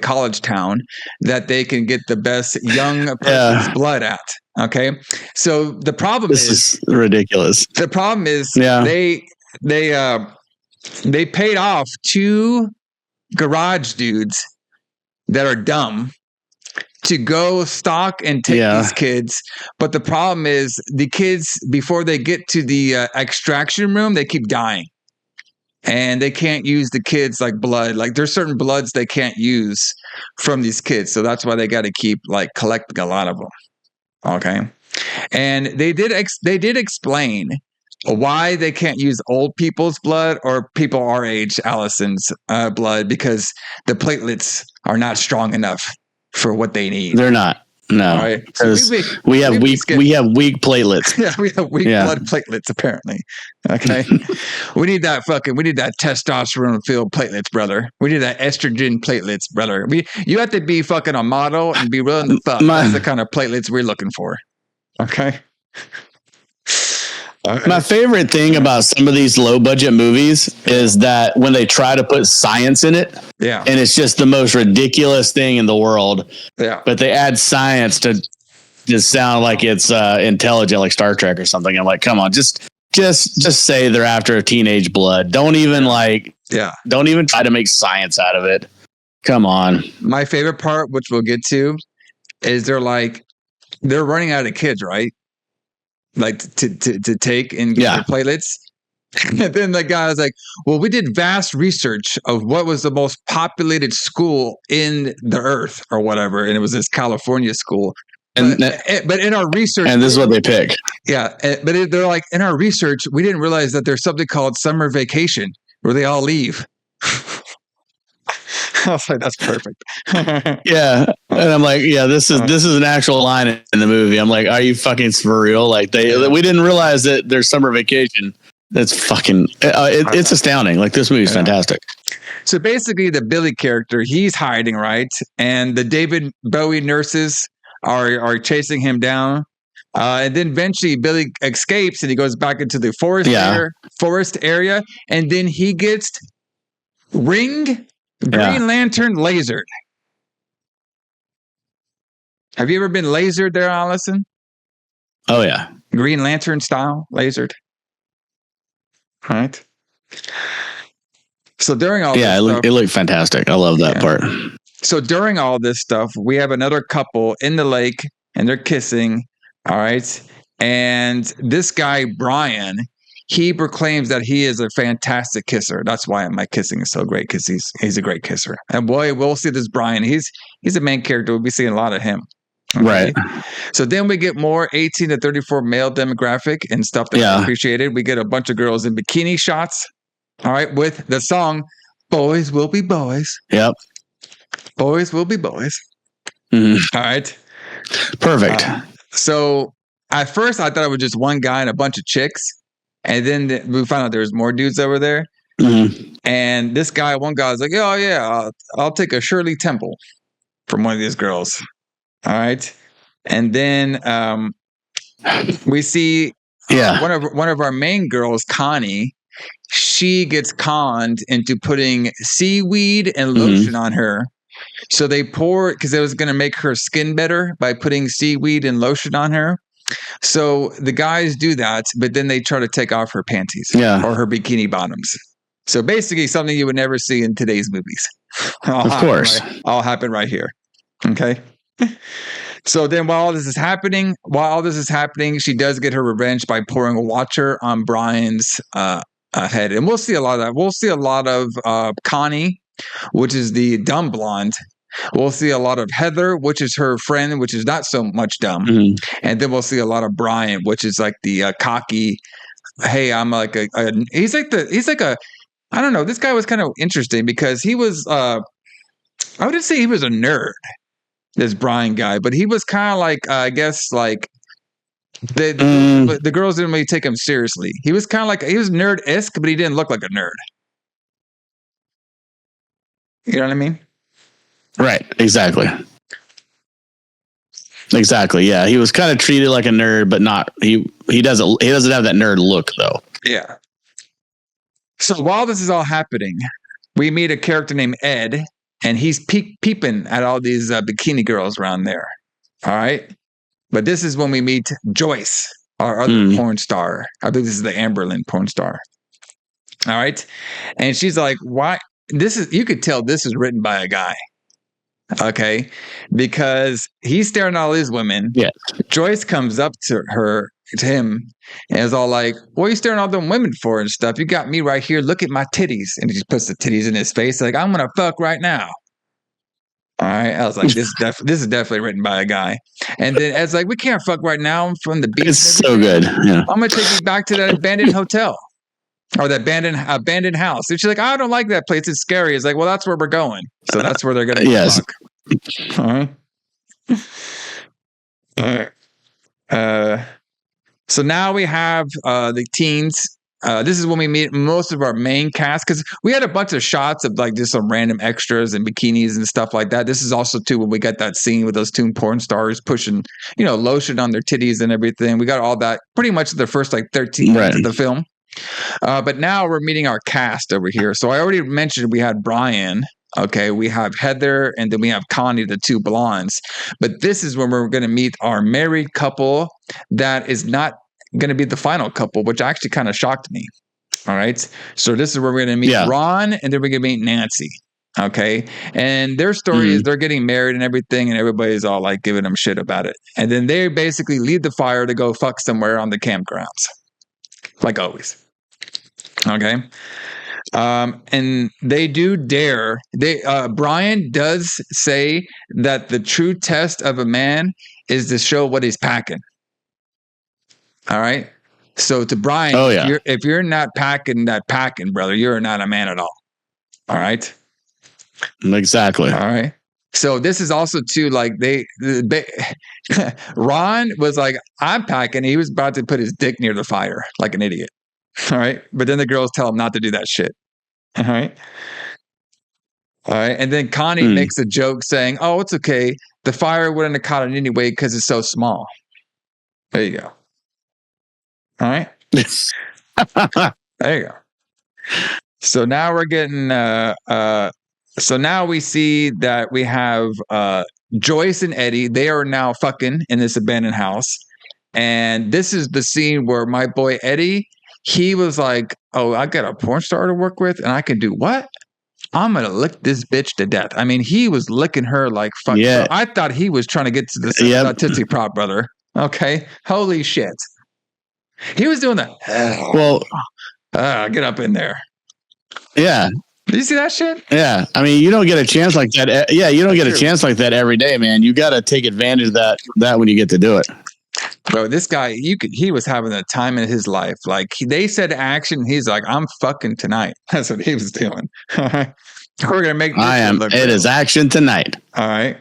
college town, that they can get the best young person's blood at. Okay, so the problem is ridiculous. The problem is they paid off 2 garage dudes that are dumb to go stalk and take these kids. But the problem is the kids, before they get to the extraction room, they keep dying. And they can't use the kids like blood. Like there's certain bloods they can't use from these kids. So that's why they got to keep like collecting a lot of them. Okay. And they did explain why they can't use old people's blood or people our age, Alison's blood, because the platelets are not strong enough for what they need. They're not. No, right. Because we have weak platelets. Yeah, we have weak blood platelets apparently. Okay, we need that testosterone filled platelets, brother. We need that estrogen platelets, brother. You have to be fucking a model and be willing to fuck. That's the kind of platelets we're looking for. Okay. My favorite thing about some of these low budget movies is that when they try to put science in it, and it's just the most ridiculous thing in the world, but they add science to just sound like it's intelligent, like Star Trek or something. I'm like, come on, just say they're after a teenage blood. Don't even don't even try to make science out of it. Come on. My favorite part, which we'll get to, is they're running out of kids, right? Like to take and get their platelets. And then the guy was like, well, we did vast research of what was the most populated school in the earth or whatever. And it was this California school. But in our research, and this is what they pick. Yeah. But they're like, in our research, we didn't realize that there's something called summer vacation where they all leave. I was like, that's perfect. Yeah. And I'm like, this is an actual line in the movie. I'm like, are you fucking for real? Like we didn't realize that there's summer vacation. That's fucking, it's astounding. Like this movie is fantastic. So basically the Billy character, he's hiding, right? And the David Bowie nurses are chasing him down. And then eventually Billy escapes and he goes back into the forest area. And then he gets Green Lantern lasered. Have you ever been lasered there, Alison? Oh, yeah. Green Lantern style lasered. Right. So during all this stuff, it looked fantastic. I love that part. So during all this stuff, we have another couple in the lake and they're kissing. All right. And this guy, Brian, he proclaims that he is a fantastic kisser. That's why my kissing is so great, because he's a great kisser. And boy, we'll see this Brian. He's a main character. We'll be seeing a lot of him. Okay? Right. So then we get more 18 to 34 male demographic and stuff that I appreciated. We get a bunch of girls in bikini shots. All right. With the song Boys Will Be Boys. Yep. Boys Will Be Boys. Mm-hmm. All right. Perfect. So at first I thought it was just one guy and a bunch of chicks. And then we found out there was more dudes over there. Mm-hmm. And one guy was like, oh, yeah, I'll take a Shirley Temple from one of these girls. All right. And then we see one of our main girls, Connie. She gets conned into putting seaweed and lotion on her. So they pour, because it was going to make her skin better by putting seaweed and lotion on her. So the guys do that, but then they try to take off her panties or her bikini bottoms. So basically something you would never see in today's movies. Of course. All happen right here. Okay. So then while all this is happening, she does get her revenge by pouring water on Brian's head. And we'll see a lot of that. We'll see a lot of Connie, which is the dumb blonde. We'll see a lot of Heather, which is her friend, which is not so much dumb. Mm-hmm. And then we'll see a lot of Brian, which is like the cocky, hey, I'm like he's like a, I don't know. This guy was kind of interesting because he was, I wouldn't say he was a nerd, this Brian guy, but he was kind of like, I guess like The girls didn't really take him seriously. He was kind of like, he was nerd-esque, but he didn't look like a nerd. You know what I mean? Right. Exactly. Yeah. He was kind of treated like a nerd, but not, he doesn't have that nerd look though. Yeah. So while this is all happening, we meet a character named Ed, and he's peeping at all these bikini girls around there. All right. But this is when we meet Joyce, our other porn star. I believe this is the Amber Lynn porn star. All right. And she's like, why? You could tell this is written by a guy. Okay. Because he's staring at all these women. Yeah. Joyce comes up to him, and is all like, what are you staring at all them women for and stuff? You got me right here. Look at my titties. And he just puts the titties in his face. Like, I'm going to fuck right now. All right. I was like, this is definitely written by a guy. And then Ed's like, we can't fuck right now. I'm from the beach. It's so good. Yeah. I'm going to take you back to that abandoned hotel or that abandoned house. And she's like, I don't like that place. It's scary. It's like, well, that's where we're going. So that's where they're going to fuck. All right. All right. So now we have the teens. This is when we meet most of our main cast, because we had a bunch of shots of like just some random extras and bikinis and stuff like that. This is also too when we got that scene with those two porn stars pushing, lotion on their titties and everything. We got all that pretty much the first like 13 minutes of the film. But now we're meeting our cast over here. So I already mentioned we had Brian. Okay, we have Heather, and then we have Connie, the two blondes. But this is when we're going to meet our married couple that is not going to be the final couple, which actually kind of shocked me. All right, so this is where we're going to meet Ron, and then we're going to meet Nancy. Okay, and their story is they're getting married and everything, and everybody's all like giving them shit about it. And then they basically leave the fire to go fuck somewhere on the campgrounds, like always. Okay. And they do dare. Brian does say that the true test of a man is to show what he's packing. All right. So to Brian, if you're not packing, brother, you're not a man at all. All right. Exactly. All right. So this is also too like Ron was like, I'm packing. He was about to put his dick near the fire like an idiot. All right. But then the girls tell him not to do that shit. All right. All right. And then Connie makes a joke saying, oh, it's okay. The fire wouldn't have caught it anyway because it's so small. There you go. All right. There you go. So now we're getting, so now we see that we have Joyce and Eddie. They are now fucking in this abandoned house. And this is the scene where my boy Eddie, he was like, oh, I got a porn star to work with, and I can do what? I'm going to lick this bitch to death. I mean, he was licking her like fuck. Yeah. I thought he was trying to get to the Tootsie Pop, brother. Okay. Holy shit. He was doing that. Well, get up in there. Yeah. Did you see that shit? Yeah. I mean, you don't get a chance like that. Yeah. You don't get a chance like that every day, man. You got to take advantage of that when you get to do it. Bro, this guy, he was having a time in his life. Like they said action, he's like, I'm fucking tonight. That's what he was doing. We're gonna make. It is action tonight. All right.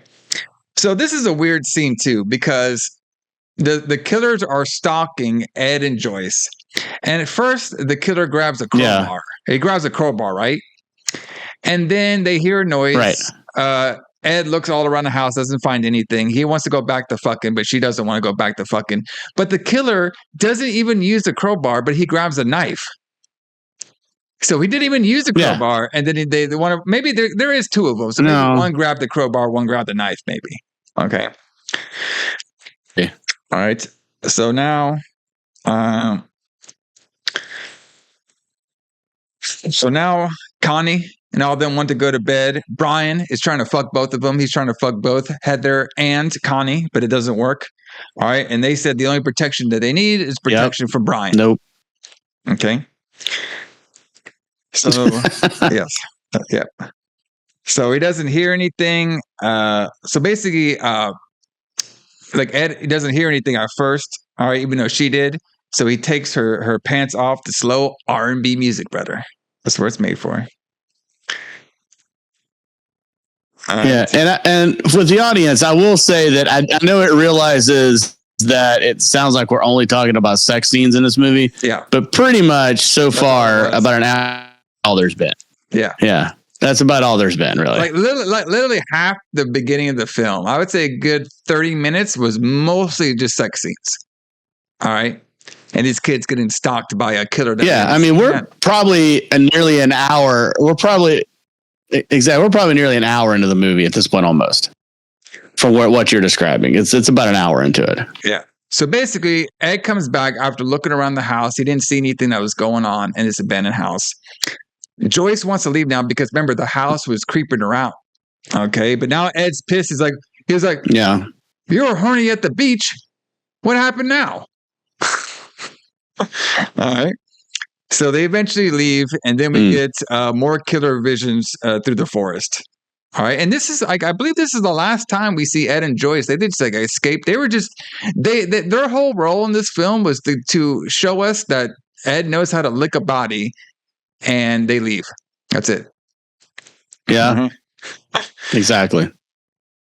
So this is a weird scene too, because the killers are stalking Ed and Joyce, and at first the killer grabs a crowbar. Yeah. He grabs a crowbar, right? And then they hear a noise. Right. Ed looks all around the house, doesn't find anything. He wants to go back to fucking, but she doesn't want to go back to fucking. But the killer doesn't even use the crowbar, but he grabs a knife. So he didn't even use the crowbar, and then they want to. Maybe there is two of them. So maybe one grabbed the crowbar, one grabbed the knife. Maybe. Okay. Yeah. All right. So now, Connie and all of them want to go to bed. Brian is trying to fuck both of them. He's trying to fuck both Heather and Connie, but it doesn't work. All right. And they said the only protection that they need is protection from Brian. Nope. Okay. So, yes. Yeah. So he doesn't hear anything. So basically, like Ed, he doesn't hear anything at first. All right. Even though she did. So he takes her pants off to slow R&B music, brother. That's what it's made for. Yeah, and for the audience, I will say that I know it realizes that it sounds like we're only talking about sex scenes in this movie. Yeah. But pretty much so far, about an hour, all there's been. Yeah. Yeah. That's about all there's been, really. Like literally half the beginning of the film. I would say a good 30 minutes was mostly just sex scenes. All right. And these kids getting stalked by a killer. Yeah. I mean, we're probably nearly an hour. We're probably nearly an hour into the movie at this point, almost. For what you're describing. It's about an hour into it. Yeah. So basically, Ed comes back after looking around the house. He didn't see anything that was going on in this abandoned house. Joyce wants to leave now because remember, the house was creeping around. Okay. But now Ed's pissed. He was like, yeah, you were horny at the beach. What happened now? All right. So they eventually leave, and then we get more killer visions through the forest. All right, and this is like I believe this is the last time we see Ed and Joyce. They did just like escape. They were just their whole role in this film was to show us that Ed knows how to lick a body, and they leave. That's it. Yeah, exactly.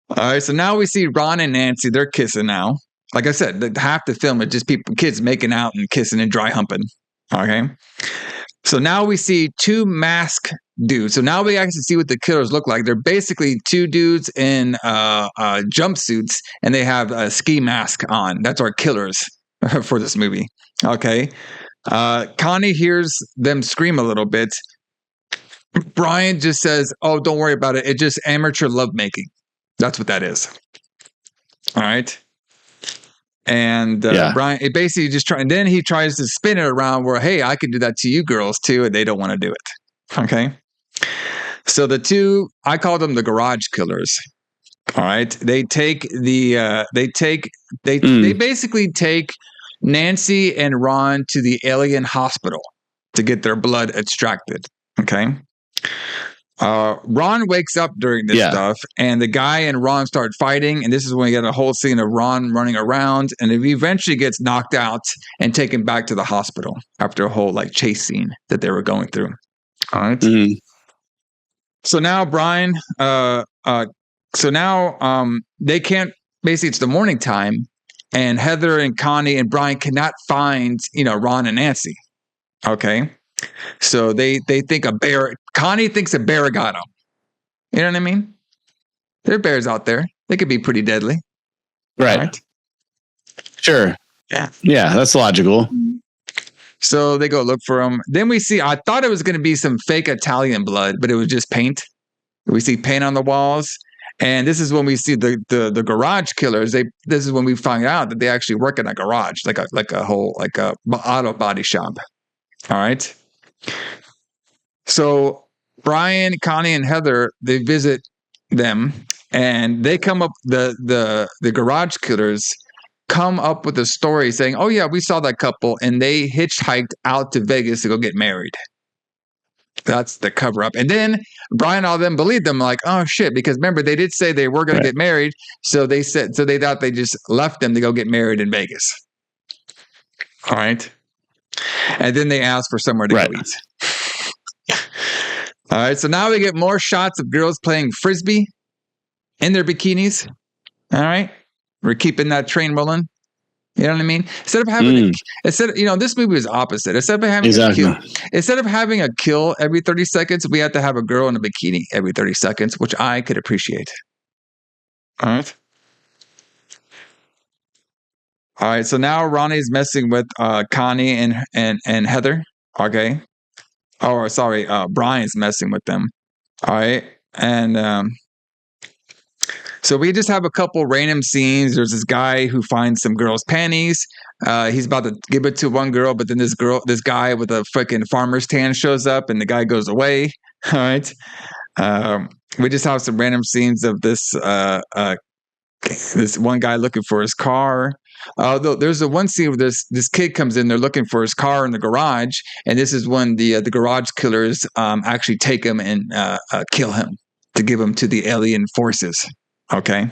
All right, so now we see Ron and Nancy. They're kissing now. Like I said, half the film is just kids making out and kissing and dry humping. Okay. So now we see two masked dudes. So now we actually see what the killers look like. They're basically two dudes in jumpsuits, and they have a ski mask on. That's our killers for this movie. Okay. Connie hears them scream a little bit. Brian just says, "Oh, don't worry about it. It's just amateur lovemaking." That's what that is. All right. And Brian, it basically just and then he tries to spin it around where, hey, I could do that to you girls too, and they don't want to do it. Okay. So the two, I call them the garage killers. All right. They take they basically take Nancy and Ron to the alien hospital to get their blood extracted. Okay. Ron wakes up during this stuff, and the guy and Ron start fighting, and this is when we get a whole scene of Ron running around, and he eventually gets knocked out and taken back to the hospital after a whole like chase scene that they were going through. All right. Mm-hmm. So now Brian, they can't. Basically, it's the morning time, and Heather and Connie and Brian cannot find Ron and Nancy. Okay. So they think a bear. Connie thinks a bear got them. You know what I mean? There are bears out there. They could be pretty deadly. Right. Sure. Yeah. Yeah, that's logical. So they go look for them. Then we see, I thought it was going to be some fake Italian blood, but it was just paint. We see paint on the walls. And this is when we see the garage killers. This is when we find out that they actually work in a garage, like a auto body shop. All right. So Brian, Connie, and Heather, they visit them, and they come up. The garage killers come up with a story saying, "Oh yeah, we saw that couple, and they hitchhiked out to Vegas to go get married." That's the cover up. And then Brian, all of them believed them, like, "Oh shit," because remember they did say they were going to get married, so they thought they just left them to go get married in Vegas. All right. And then they asked for somewhere to go eat. All right. So now we get more shots of girls playing frisbee in their bikinis. All right. We're keeping that train rolling. You know what I mean? Instead of having this movie is opposite. Instead of having a kill every 30 seconds, we have to have a girl in a bikini every 30 seconds, which I could appreciate. All right. All right, so now Ronnie's messing with Connie and Heather. Okay. Oh, sorry, Brian's messing with them. All right, and so we just have a couple random scenes. There's this guy who finds some girl's panties. He's about to give it to one girl, but then this guy with a freaking farmer's tan shows up, and the guy goes away. All right. We just have some random scenes of this one guy looking for his car. There's a one scene where this kid comes in. They're looking for his car in the garage, and this is when the garage killers actually take him and kill him to give him to the alien forces. Okay.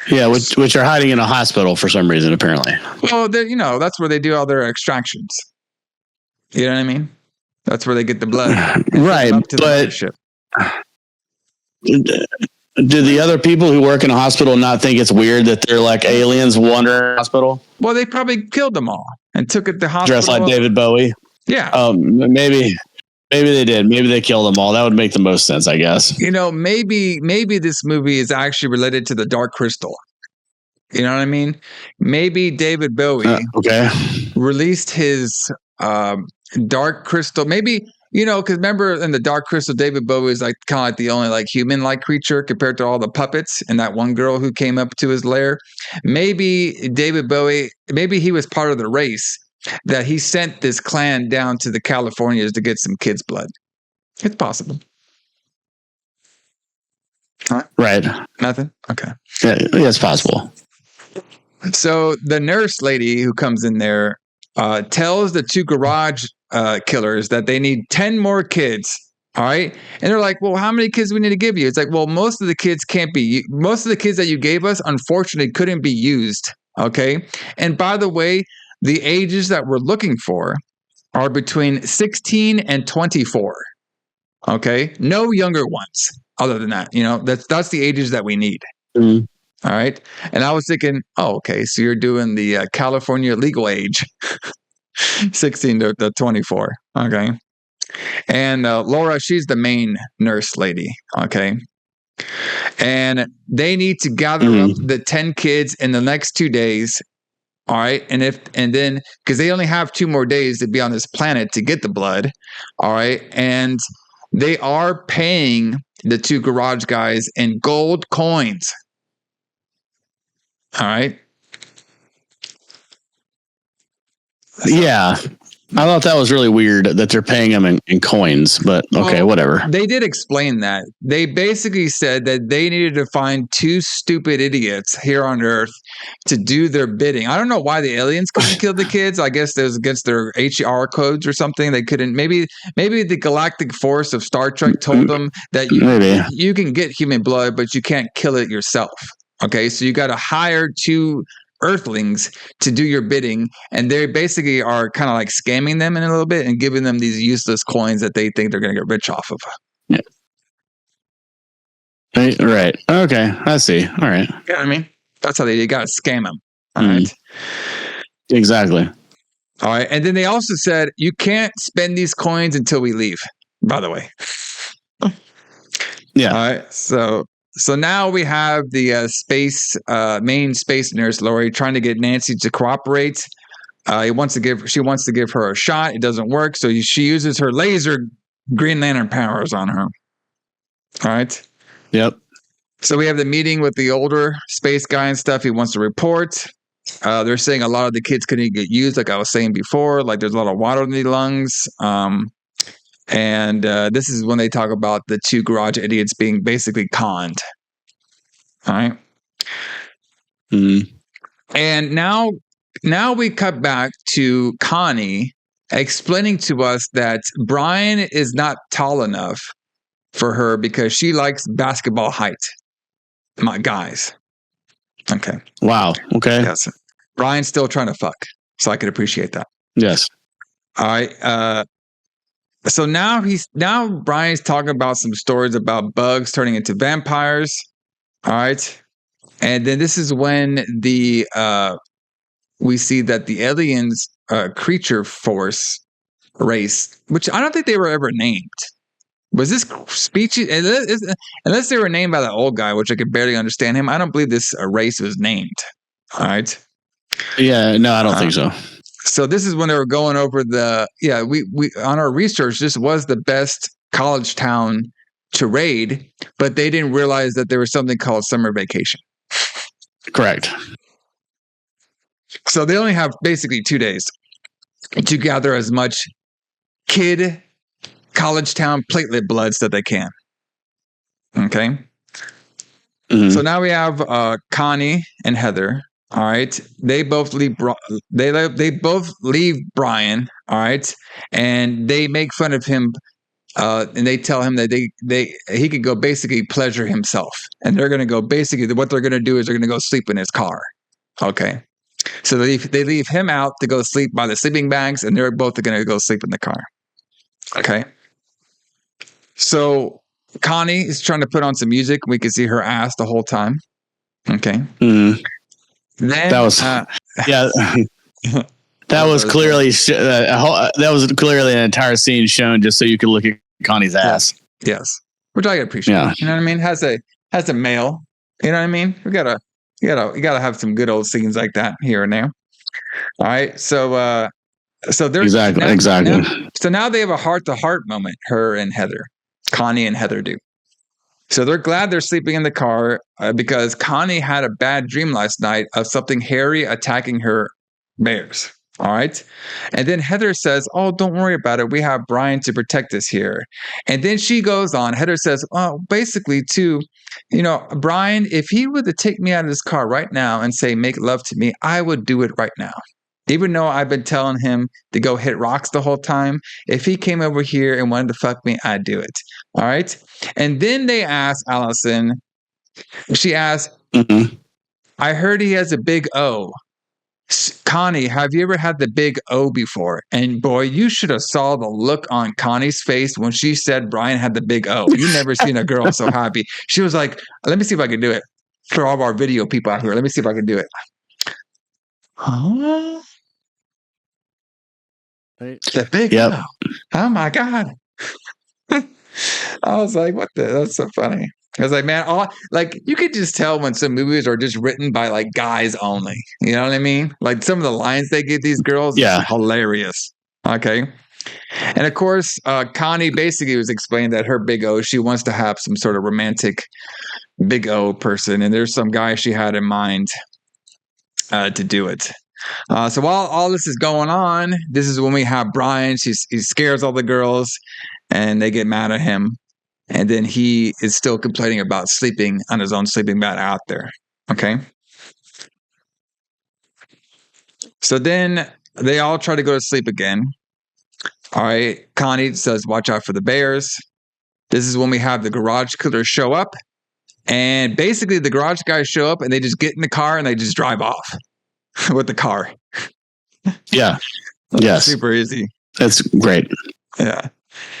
Yeah, which are hiding in a hospital for some reason, apparently. Well, that's where they do all their extractions. You know what I mean? That's where they get the blood. Right, up to the mothership. Do the other people who work in a hospital not think it's weird that they're like aliens wandering in a hospital? Well, they probably killed them all and took it to the hospital. Dressed like David Bowie? Yeah. Maybe they did. Maybe they killed them all. That would make the most sense, I guess. Maybe this movie is actually related to the Dark Crystal. You know what I mean? Maybe David Bowie released his Dark Crystal. Maybe, because remember in the Dark Crystal, David Bowie is like kind of like the only like human-like creature compared to all the puppets and that one girl who came up to his lair. Maybe David Bowie, maybe he was part of the race that he sent this clan down to the Californias to get some kids' blood. It's possible. Huh? Right. Nothing? Okay. Yeah, it's possible. So the nurse lady who comes in there tells the two garage killers that they need 10 more kids. All right. And they're like, well, how many kids do we need to give you? It's like, well, most of the kids most of the kids that you gave us, unfortunately, couldn't be used. Okay. And by the way, the ages that we're looking for are between 16 and 24. Okay. No younger ones other than that. That's the ages that we need. Mm-hmm. All right. And I was thinking, okay, so you're doing the California legal age, 16 to 24. Okay. And Laura, she's the main nurse lady. Okay. And they need to gather up the 10 kids in the next 2 days. All right. And then because they only have 2 more days to be on this planet to get the blood. All right. And they are paying the 2 garage guys in gold coins. All right. Yeah. I thought that was really weird that they're paying them in coins, but okay, whatever. They did explain that. They basically said that they needed to find 2 stupid idiots here on Earth to do their bidding. I don't know why the aliens couldn't kill the kids. I guess it was against their HR codes or something. They couldn't. Maybe the Galactic Force of Star Trek told them that you can get human blood, but you can't kill it yourself. Okay, so you got to hire 2 Earthlings to do your bidding, and they basically are kind of like scamming them in a little bit and giving them these useless coins that they think they're going to get rich off of. Yeah. Right. Okay, I see. All right. You know what I mean? That's how you got to scam them. All right. Exactly. All right, and then they also said you can't spend these coins until we leave. By the way. Yeah. All right. So now we have the main space nurse, Lori, trying to get Nancy to cooperate. She wants to give her a shot. It doesn't work. So she uses her laser Green Lantern powers on her. All right. Yep. So we have the meeting with the older space guy and stuff. He wants to report. They're saying a lot of the kids couldn't get used, like I was saying before. Like there's a lot of water in the lungs. And this is when they talk about the 2 garage idiots being basically conned. All right. And now we cut back to Connie explaining to us that Brian is not tall enough for her because she likes basketball height. My guys. Okay. Wow. Okay. Yes. Brian's still trying to fuck, so I could appreciate that. Yes. All right. So now Brian's talking about some stories about bugs turning into vampires. All right. And then this is when we see that the aliens creature force race, which I don't think they were ever named. Was this species? Unless they were named by the old guy, which I could barely understand him, I don't believe this race was named. All right. Yeah. No, I don't think so. So this is when they were going over we on our research, this was the best college town to raid, but they didn't realize that there was something called summer vacation. Correct. So they only have basically 2 days to gather as much kid college town platelet bloods that they can. Okay. So now we have Connie and Heather. All right, they both leave. They both leave Brian. All right, and they make fun of him, and they tell him that he could go basically pleasure himself, and they're going to go basically what they're going to do is they're going to go sleep in his car. Okay, so they leave him out to go sleep by the sleeping bags, and they're both going to go sleep in the car. Okay, so Connie is trying to put on some music. We can see her ass the whole time. Okay. Mm. Then That was yeah. That was clearly that was clearly an entire scene shown just so you could look at Connie's ass. Yes. Which I appreciate. Yeah. You know what I mean? Has a male. You know what I mean? You gotta have some good old scenes like that here and there. All right. So there's exactly. So now they have a heart-to-heart moment, her and Heather. Connie and Heather do. So they're glad they're sleeping in the car because Connie had a bad dream last night of something hairy attacking her bears. All right. And then Heather says, "Oh, don't worry about it. We have Brian to protect us here." And then she goes on. Heather says, "Oh, basically, too, Brian, if he were to take me out of his car right now and say, 'Make love to me,' I would do it right now. Even though I've been telling him to go hit rocks the whole time, if he came over here and wanted to fuck me, I'd do it." All right. And then they ask Alison, she asked, "I heard he has a big O. Connie, have you ever had the big O before?" And boy, you should have saw the look on Connie's face when she said Brian had the big O. You never seen a girl so happy. She was like, "Let me see if I can do it for all of our video people out here. Let me see if I can do it." Huh? The big O. Oh my God. I was like, what the? That's so funny. I was like, man, you could just tell when some movies are just written by like guys only. You know what I mean? Like some of the lines they give these girls is hilarious. Okay. And of course, Connie basically was explaining that her big O, she wants to have some sort of romantic big O person. And there's some guy she had in mind to do it. So while all this is going on, this is when we have Brian. He scares all the girls and they get mad at him. And then he is still complaining about sleeping on his own sleeping bag out there. Okay. So then they all try to go to sleep again. All right. Connie says, "Watch out for the bears." This is when we have the garage killers show up. And basically the garage guys show up and they just get in the car and they just drive off with the car. Yeah. Yes. Super easy. That's great. Yeah.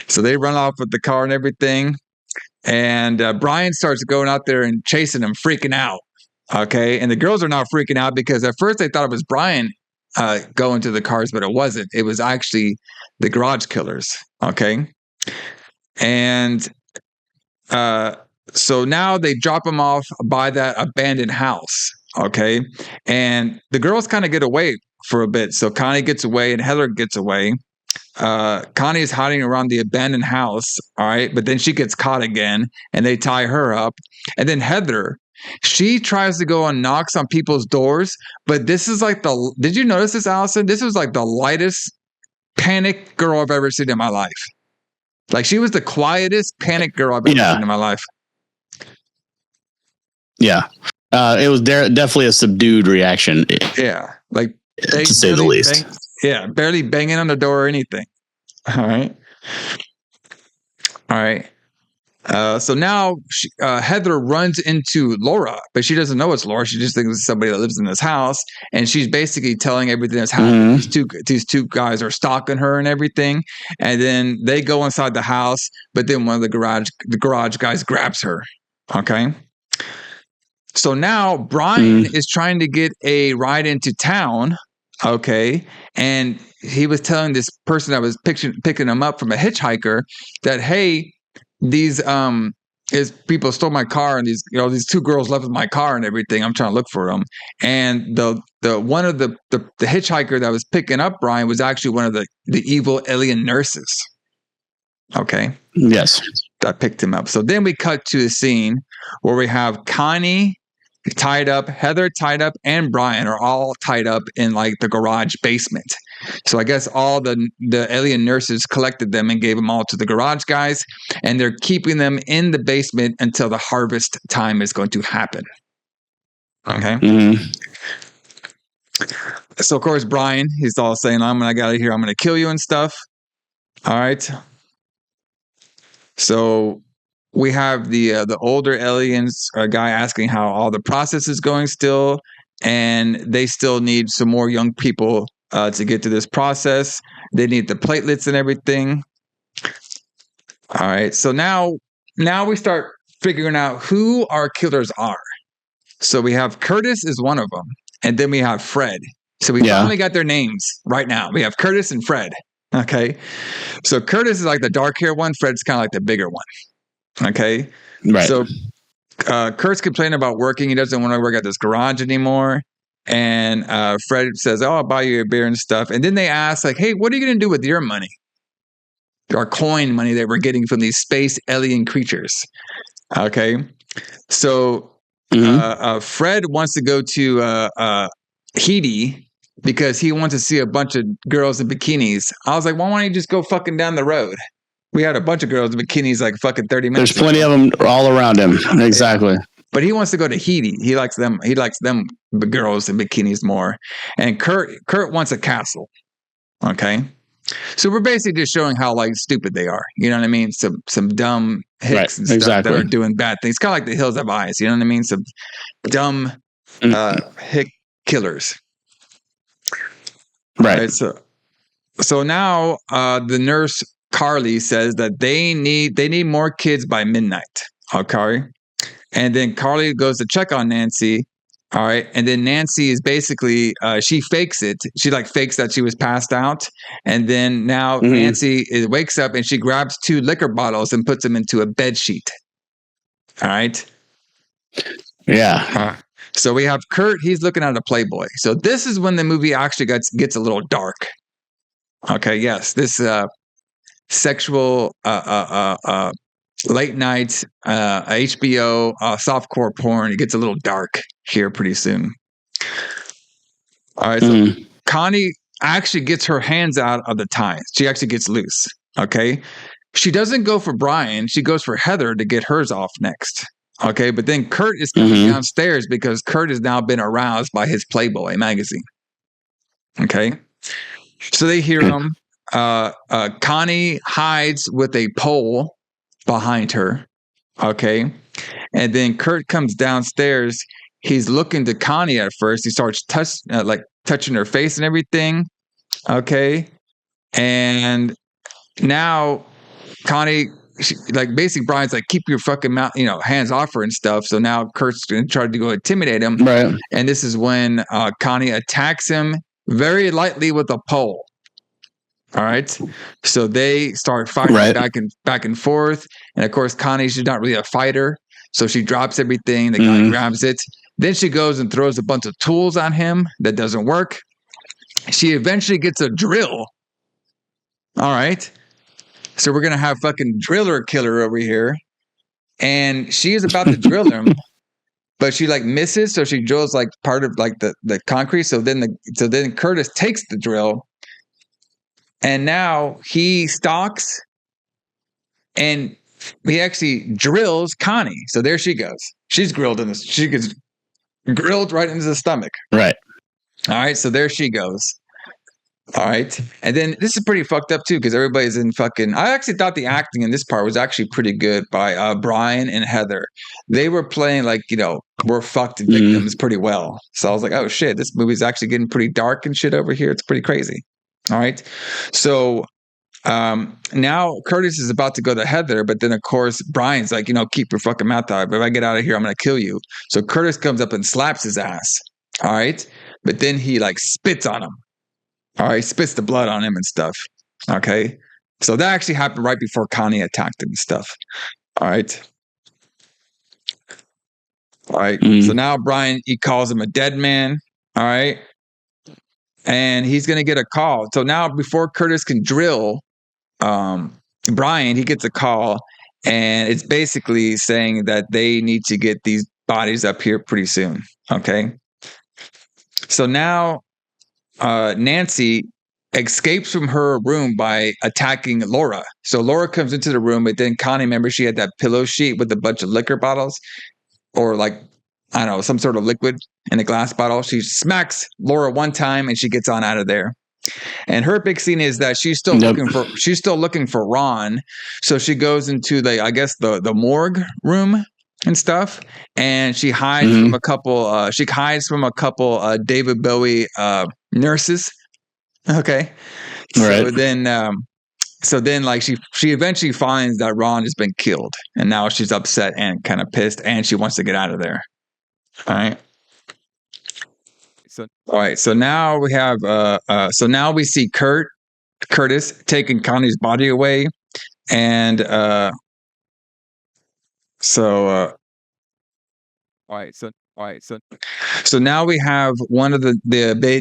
So they run off with the car and everything. And Brian starts going out there and chasing them, freaking out. Okay. And the girls are now freaking out because at first they thought it was Brian going to the cars, but it wasn't. It was actually the garage killers. Okay. And so now they drop him off by that abandoned house. Okay. And the girls kind of get away for a bit. So Connie gets away and Heather gets away. Connie is hiding around the abandoned house. All right. But then she gets caught again and they tie her up. And then Heather, she tries to go and knocks on people's doors. But this is like did you notice this, Alison? This was like the lightest panic girl I've ever seen in my life. Like she was the quietest panic girl I've ever seen in my life. Yeah. It was definitely a subdued reaction. Yeah. Like to say the least. Barely banging on the door or anything. All right. So now Heather runs into Laura, but she doesn't know it's Laura. She just thinks it's somebody that lives in this house. And she's basically telling everything that's happening. These two guys are stalking her and everything. And then they go inside the house, but then one of the garage guys grabs her. Okay. So now Brian is trying to get a ride into town. Okay. And he was telling this person that was picking him up from a hitchhiker that, hey, these people stole my car and these two girls left with my car and everything. I'm trying to look for them. And the one of the hitchhiker that was picking up Brian was actually one of the evil alien nurses. Okay. Yes. That picked him up. So then we cut to the scene where we have Connie tied up, Heather tied up, and Brian are all tied up in like the garage basement. So I guess all the alien nurses collected them and gave them all to the garage guys, and they're keeping them in the basement until the harvest time is going to happen. Okay. So of course Brian, he's all saying, "I'm gonna get out of here. I'm gonna kill you and stuff." All right. So we have the older aliens guy asking how all the process is going still, and they still need some more young people to get to this process. They need the platelets and everything. All right. So now now we start figuring out who our killers are. So we have Curtis is one of them, and then we have Fred. So we finally got their names right now. We have Curtis and Fred. Okay. So Curtis is like the dark hair one. Fred's kind of like the bigger one. Okay. Right. So Kurt's complaining about working. He doesn't want to work at this garage anymore. And Fred says, "Oh, I'll buy you a beer and stuff." And then they ask, like, "Hey, what are you going to do with your money? Our coin money that we're getting from these space alien creatures?" Okay. So Fred wants to go to Haiti because he wants to see a bunch of girls in bikinis. I was like, why don't you just go fucking down the road? We had a bunch of girls in bikinis like fucking 30 minutes There's plenty of them all around him. Exactly. But he wants to go to Haiti. He likes them girls in bikinis more. And Kurt wants a castle. Okay. So we're basically just showing how like stupid they are. You know what I mean? Some dumb hicks and stuff that are doing bad things. Kind of like the Hills Have Eyes. You know what I mean? Some dumb hick killers. Right. So now the nurse Carly says that they need more kids by midnight. Okay. And then Carly goes to check on Nancy. All right. And then Nancy is basically, she fakes it. She like fakes that she was passed out. And then now Nancy wakes up and she grabs 2 liquor bottles and puts them into a bed sheet. All right. Yeah. So we have Kurt. He's looking at a Playboy. So this is when the movie actually gets a little dark. Okay. Yes. This sexual late night HBO softcore porn. It gets a little dark here pretty soon. All right. So Connie actually gets her hands out of the ties. She actually gets loose. Okay. She doesn't go for Brian. She goes for Heather to get hers off next. Okay. But then Kurt is coming downstairs because Kurt has now been aroused by his Playboy magazine. Okay. So they hear him. Connie hides with a pole behind her. Okay. And then Kurt comes downstairs. He's looking to Connie at first. He starts touching her face and everything. Okay. And now Connie, basically Brian's like, keep your fucking mouth, hands off her and stuff. So now Kurt's going to try to go intimidate him. Right. And this is when Connie attacks him very lightly with a pole. All right. So they start fighting back and forth. And of course, Connie's not really a fighter. So she drops everything. The guy grabs it. Then she goes and throws a bunch of tools on him. That doesn't work. She eventually gets a drill. All right. So we're going to have fucking driller killer over here. And she is about to drill him. But she misses. So she drills part of the concrete. So then Curtis takes the drill. And now he stalks and he actually drills Connie. So there she goes. She's grilled in this. She gets grilled right into the stomach. Right. All right. So there she goes. All right. And then this is pretty fucked up too, because everybody's in fucking. I actually thought the acting in this part was actually pretty good by Brian and Heather. They were playing we're fucked victims pretty well. So I was like, oh shit, this movie's actually getting pretty dark and shit over here. It's pretty crazy. All right. So now Curtis is about to go to Heather, but then of course Brian's like, keep your fucking mouth out. If I get out of here, I'm going to kill you. So Curtis comes up and slaps his ass. All right. But then he spits on him. All right. Spits the blood on him and stuff. Okay. So that actually happened right before Connie attacked him and stuff. All right. All right. So now Brian, he calls him a dead man. All right. And he's going to get a call. So now before Curtis can drill Brian, he gets a call. And it's basically saying that they need to get these bodies up here pretty soon. Okay. So now Nancy escapes from her room by attacking Laura. So Laura comes into the room, but then Connie, remember, she had that pillow sheet with a bunch of liquor bottles or I don't know, some sort of liquid in a glass bottle. She smacks Laura one time and she gets on out of there. And her big scene is that she's still looking for Ron. So she goes into the morgue room and stuff. And she hides from a couple, David Bowie nurses. Okay. So then so then like she eventually finds that Ron has been killed, and now she's upset and kind of pissed, and she wants to get out of there. All right. All right. So now we have so now we see Curtis taking Connie's body away, and so so now we have one of the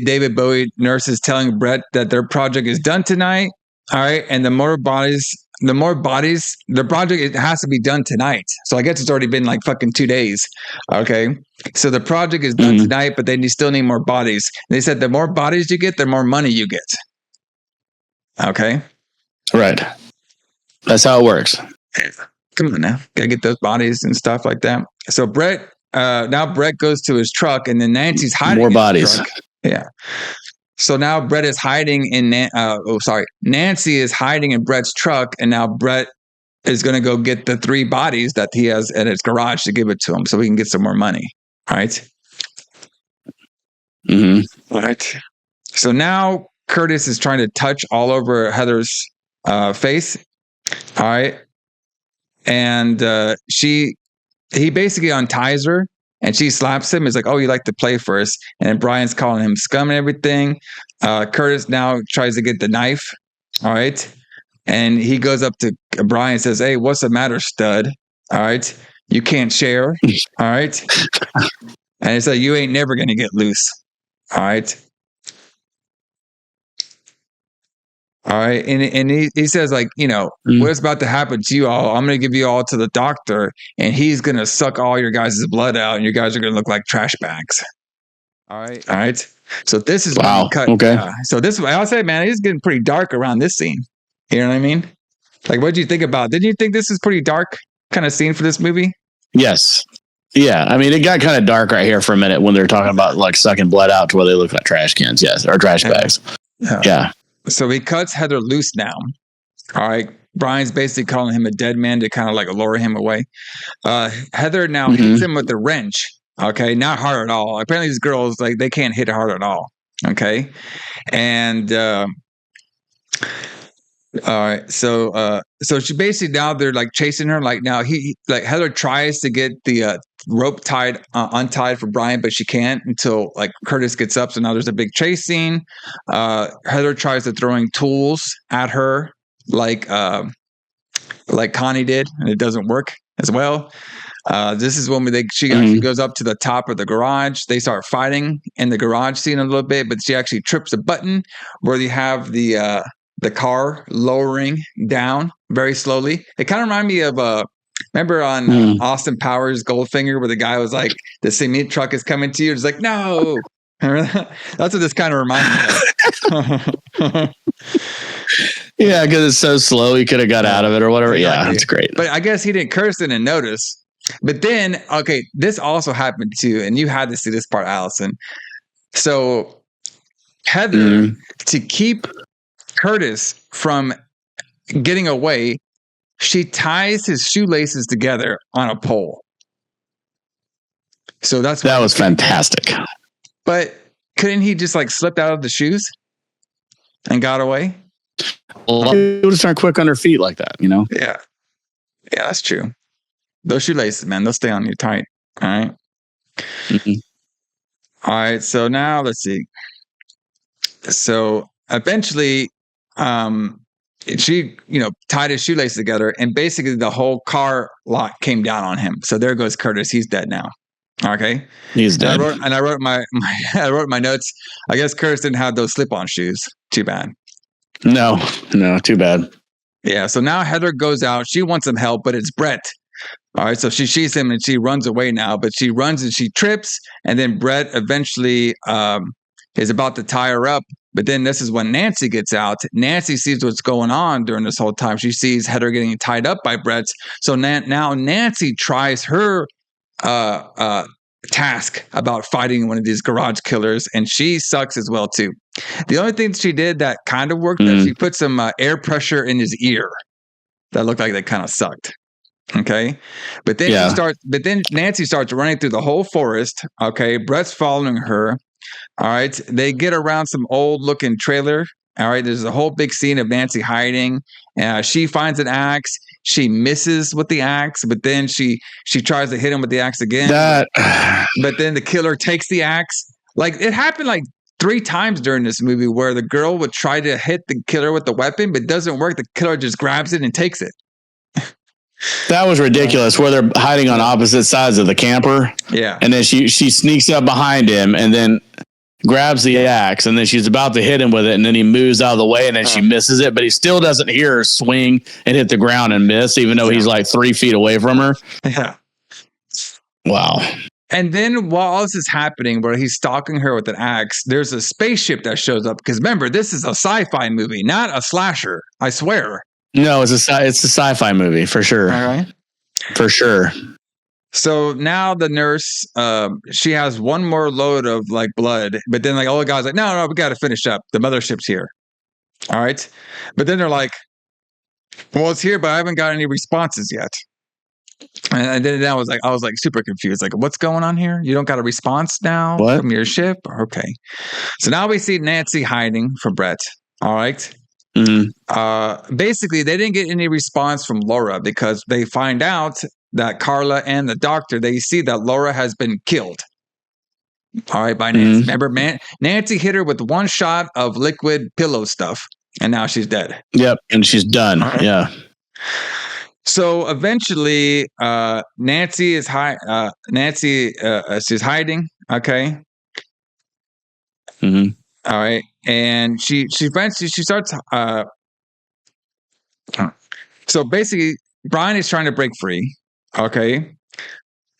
David Bowie nurses telling Brett that their project is done tonight. All right, and the project, it has to be done tonight. So I guess it's already been like fucking 2 days. Okay, so the project is done tonight, but they still need more bodies. They said the more bodies you get, the more money you get. Okay, right. That's how it works. Come on now, gotta get those bodies and stuff like that. So Brett goes to his truck, and then Nancy's hiding more bodies. Truck. Yeah. So now Brett is hiding in Nancy is hiding in Brett's truck, and now Brett is going to go get the 3 bodies that he has at his garage to give it to him so he can get some more money. All right. All right. So now Curtis is trying to touch all over Heather's face. All right. And he basically unties her. And she slaps him. It's like, oh, you like to play first. And then Brian's calling him scum and everything. Curtis now tries to get the knife. All right. And he goes up to Brian and says, hey, what's the matter, stud? All right. You can't share. All right. And it's like, you ain't never going to get loose. All right. All right. And he says, like, what's about to happen to you all? I'm going to give you all to the doctor, and he's going to suck all your guys' blood out, and you guys are going to look like trash bags. All right. All right. So this is wow. Cut. Okay. So this, I'll say, man, it's getting pretty dark around this scene. You know what I mean? Like, what did you think about it? Didn't you think this is pretty dark kind of scene for this movie? Yes. Yeah. I mean, it got kind of dark right here for a minute when they're talking about like sucking blood out to where they look like trash cans. Yes. Or trash bags. Yeah. So he cuts Heather loose now. All right. Brian's basically calling him a dead man to kind of like lure him away. Heather now hits him with the wrench. Okay. Not hard at all. Apparently these girls, like, they can't hit hard at all. Okay. And, all right, so she basically, now they're like chasing her. Like now Heather tries to get the rope untied for Brian, but she can't until like Curtis gets up. So now there's a big chase scene. Heather tries to throwing tools at her, like Connie did, and it doesn't work as well. This is when she actually goes up to the top of the garage. They start fighting in the garage scene a little bit, but she actually trips a button where you have the car lowering down very slowly. It kind of reminded me of remember on Austin Powers Goldfinger, where the guy was like, the cement truck is coming to you. It's like, no. That's what this kind of reminds me of. Yeah, because it's so slow, he could have got out of it or whatever. Exactly. Yeah, it's great. But I guess he didn't curse it and notice. But then, okay, this also happened too, and you had to see this part, Alison. So Heather, to keep Curtis from getting away, she ties his shoelaces together on a pole. So that was fantastic. But couldn't he just like slipped out of the shoes and got away? Well, it would start quick on her feet like that, Yeah, that's true. Those shoelaces, man, they'll stay on you tight. All right. All right. So now let's see. So eventually, she, tied his shoelaces together, and basically the whole car lot came down on him. So there goes Curtis. He's dead now. Okay. He's dead. And I wrote my my notes. I guess Curtis didn't have those slip-on shoes. Too bad. No, too bad. Yeah. So now Heather goes out. She wants some help, but it's Brett. All right. So she sees him and she runs away now, but she runs and she trips. And then Brett eventually is about to tie her up. But then this is when Nancy gets out. Nancy sees what's going on during this whole time. She sees Heather getting tied up by Brett. So now Nancy tries her task about fighting one of these garage killers, and she sucks as well too. The only thing she did that kind of worked is she put some air pressure in his ear. That looked like that kind of sucked. Okay, but then Nancy starts running through the whole forest. Okay, Brett's following her. All right, they get around some old looking trailer All right, there's a whole big scene of Nancy hiding. She finds an axe. She misses with the axe, but then she tries to hit him with the axe again. But then the killer takes the axe. Like, it happened like 3 times during this movie where the girl would try to hit the killer with the weapon, but it doesn't work. The killer just grabs it and takes it. That was ridiculous, where they're hiding on opposite sides of the camper. Yeah. And then she sneaks up behind him and then grabs the axe, and then she's about to hit him with it, and then he moves out of the way, and then she misses it, but he still doesn't hear her swing and hit the ground and miss, even though he's like 3 feet away from her. Yeah. Wow. And then while all this is happening, where he's stalking her with an axe, there's a spaceship that shows up. Because remember, this is a sci-fi movie, not a slasher. I swear. No, it's a sci-fi movie for sure. All right. For sure. So now the nurse, she has one more load of like blood, but then like all the guys like, no, we got to finish up. The mothership's here. All right. But then they're like, well, it's here, but I haven't got any responses yet. And then I was like super confused. Like, what's going on here? You don't got a response now from your ship? Okay. So now we see Nancy hiding from Brett. All right. Mm-hmm. Basically, they didn't get any response from Laura because they find out that Carla and the doctor, they see that Laura has been killed. All right, by Nancy. Remember, Nancy hit her with one shot of liquid pillow stuff, and now she's dead. Yep, and she's done. Right. Yeah. So eventually, Nancy is she's hiding. Okay. Mm-hmm. All right, and she starts. So basically, Brian is trying to break free. Okay.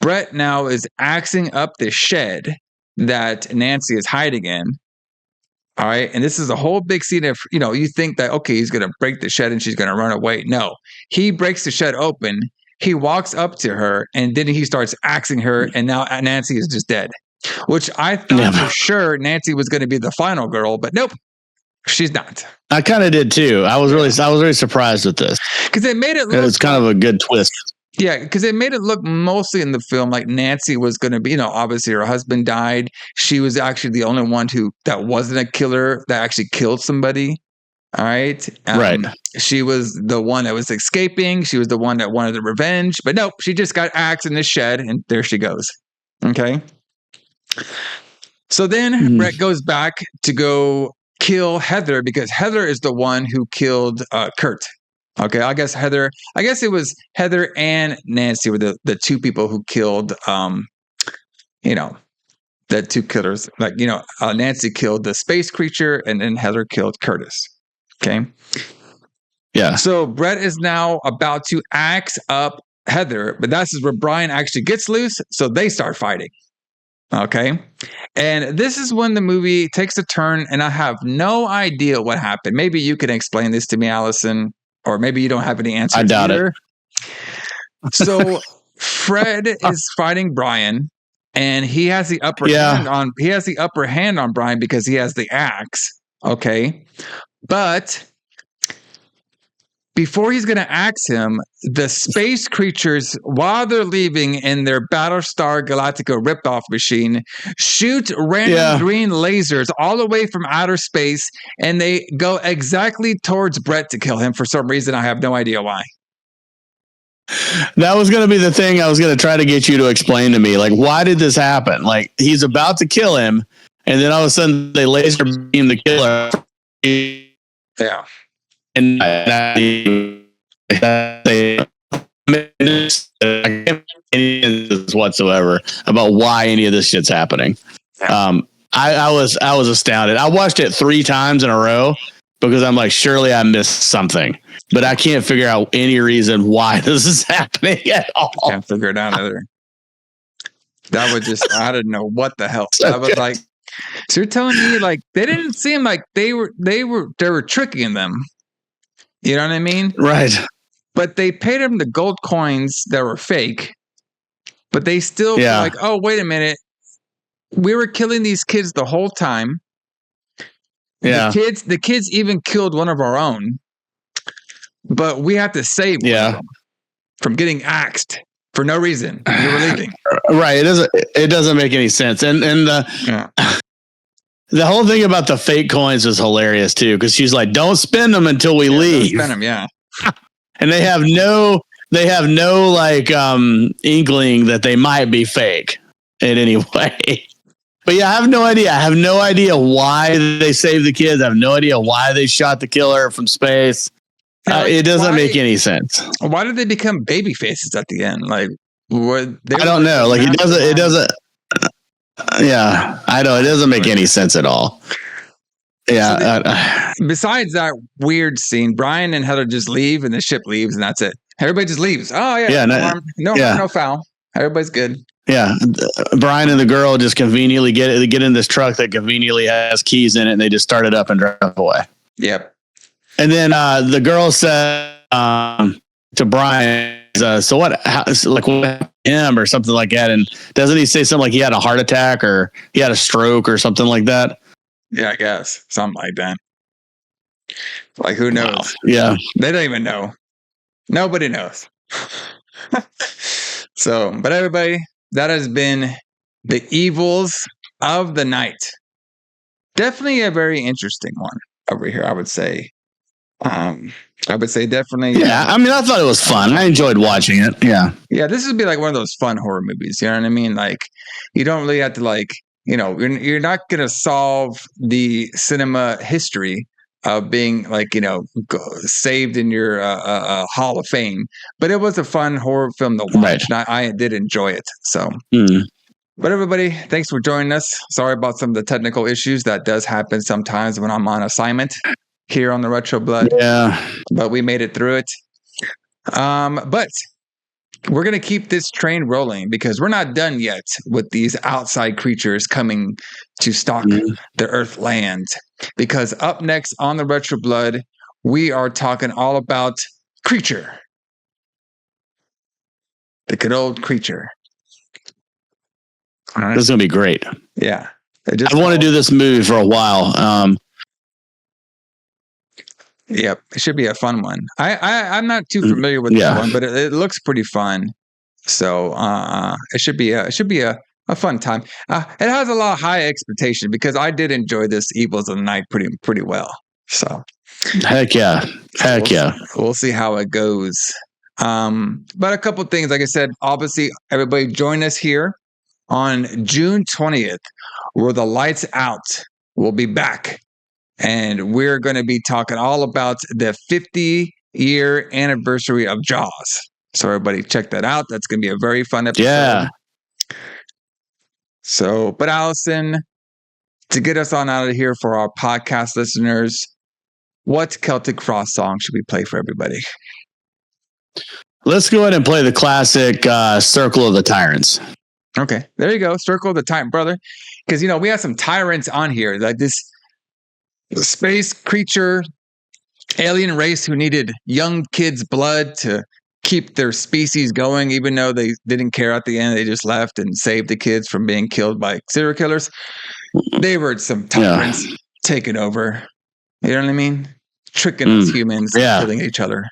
Brett now is axing up the shed that Nancy is hiding in. All right. And this is a whole big scene of, you think that, okay, he's going to break the shed and she's going to run away. No, he breaks the shed open. He walks up to her and then he starts axing her. And now Nancy is just dead, which I thought for sure Nancy was going to be the final girl, but nope, she's not. I kind of did too. I was really surprised with this because it made it look. It was kind of a good twist. Yeah, because it made it look mostly in the film like Nancy was going to be, obviously her husband died. She was actually the only one that wasn't a killer that actually killed somebody. All right. Right. She was the one that was escaping. She was the one that wanted the revenge. But nope, she just got axed in the shed and there she goes. Okay. So then Brett goes back to go kill Heather because Heather is the one who killed Kurt. Okay, I guess it was Heather and Nancy were the 2 people who killed, the 2 killers. Like, Nancy killed the space creature and then Heather killed Curtis. Okay. Yeah. So Brett is now about to axe up Heather, but that's where Brian actually gets loose. So they start fighting. Okay. And this is when the movie takes a turn and I have no idea what happened. Maybe you can explain this to me, Alison. Or maybe you don't have any answers. I doubt it. So Fred is fighting Brian, and he has the upper hand on. He has the upper hand on Brian because he has the axe. Okay, but before he's going to axe him, the space creatures, while they're leaving in their Battlestar Galactica ripoff machine, shoot random green lasers all the way from outer space, and they go exactly towards Brett to kill him for some reason. I have no idea why. That was going to be the thing I was going to try to get you to explain to me. Like, why did this happen? Like, he's about to kill him, and then all of a sudden they laser beam the killer. Yeah. And I can't whatsoever about why any of this shit's happening. I was astounded. I watched it 3 times in a row because I'm like, surely I missed something, but I can't figure out any reason why this is happening at all. Can't figure it out either. That was just, I didn't know what the hell. I was like, so you're telling me like they didn't seem like they were tricking them. You know what I mean? Right. But they paid him the gold coins that were fake. But they still were like, oh, wait a minute. We were killing these kids the whole time. Yeah. The kids even killed one of our own. But we have to save them from getting axed for no reason. We were leaving. Right. It doesn't make any sense. And The whole thing about the fake coins is hilarious too, because she's like, "Don't spend them until we leave." Don't spend them, yeah. And they have no like inkling that they might be fake in any way. But yeah, I have no idea. I have no idea why they saved the kids. I have no idea why they shot the killer from space. It doesn't make any sense. Why did they become baby faces at the end? Like, I don't know. Like it doesn't. Yeah, I know. It doesn't make any sense at all. Yeah. Besides that weird scene, Brian and Heather just leave and the ship leaves and that's it. Everybody just leaves. Oh, yeah. Yeah. No foul. Everybody's good. Yeah. Brian and the girl just conveniently get in this truck that conveniently has keys in it, and they just start it up and drive away. Yep. And then the girl said to Brian, so what, like him or something like that. And doesn't he say something like he had a heart attack or he had a stroke or something like that? Yeah, I guess something like that. Like, who knows? Wow. Yeah. They don't even know. Nobody knows. So, but everybody, that has been the evils of the night. Definitely a very interesting one over here, I would say. Definitely. Yeah, I mean, I thought it was fun. I enjoyed watching it. Yeah. Yeah, this would be like one of those fun horror movies. You know what I mean? Like, you don't really have to you're not going to solve the cinema history of being saved in your Hall of Fame. But it was a fun horror film to watch. Right. And I did enjoy it. So, But everybody, thanks for joining us. Sorry about some of the technical issues. That does happen sometimes when I'm on assignment here on the Retro Blood. Yeah. But we made it through it. But we're going to keep this train rolling because we're not done yet with these outside creatures coming to stalk the Earth land. Because up next on the Retro Blood, we are talking all about Creature. The good old Creature. Right. This is going to be great. Yeah. I want to do this movie for a while. Yep, it should be a fun one. I'm not too familiar with this one, but it looks pretty fun. So it should be a fun time. It has a lot of high expectation because I did enjoy this Evils of the Night pretty well. So heck yeah. We'll see how it goes. But a couple of things, like I said, obviously everybody join us here on June 20th, where the lights out will be back. And we're going to be talking all about the 50-year anniversary of Jaws. So everybody check that out. That's going to be a very fun episode. Yeah. So, but Alison, to get us on out of here for our podcast listeners, what Celtic Frost song should we play for everybody? Let's go ahead and play the classic Circle of the Tyrants. Okay, there you go. Circle of the Tyrant, brother. Because, we have some tyrants on here. Like this space creature, alien race who needed young kids' blood to keep their species going, even though they didn't care at the end. They just left and saved the kids from being killed by serial killers. They were some tyrants taking over. You know what I mean? Tricking us humans, killing each other.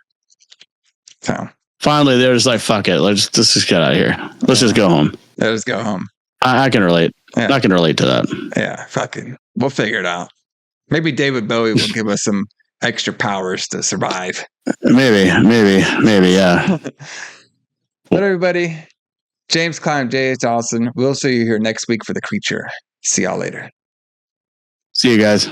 So finally, they're just like, fuck it. Let's just get out of here. Let's just go home. Let's go home. I can relate. Yeah. I can relate to that. Yeah, fucking. We'll figure it out. Maybe David Bowie will give us some extra powers to survive. Maybe, yeah. But everybody, James, Kline and J.H, Alison, we'll see you here next week for The Creature. See y'all later. See you guys.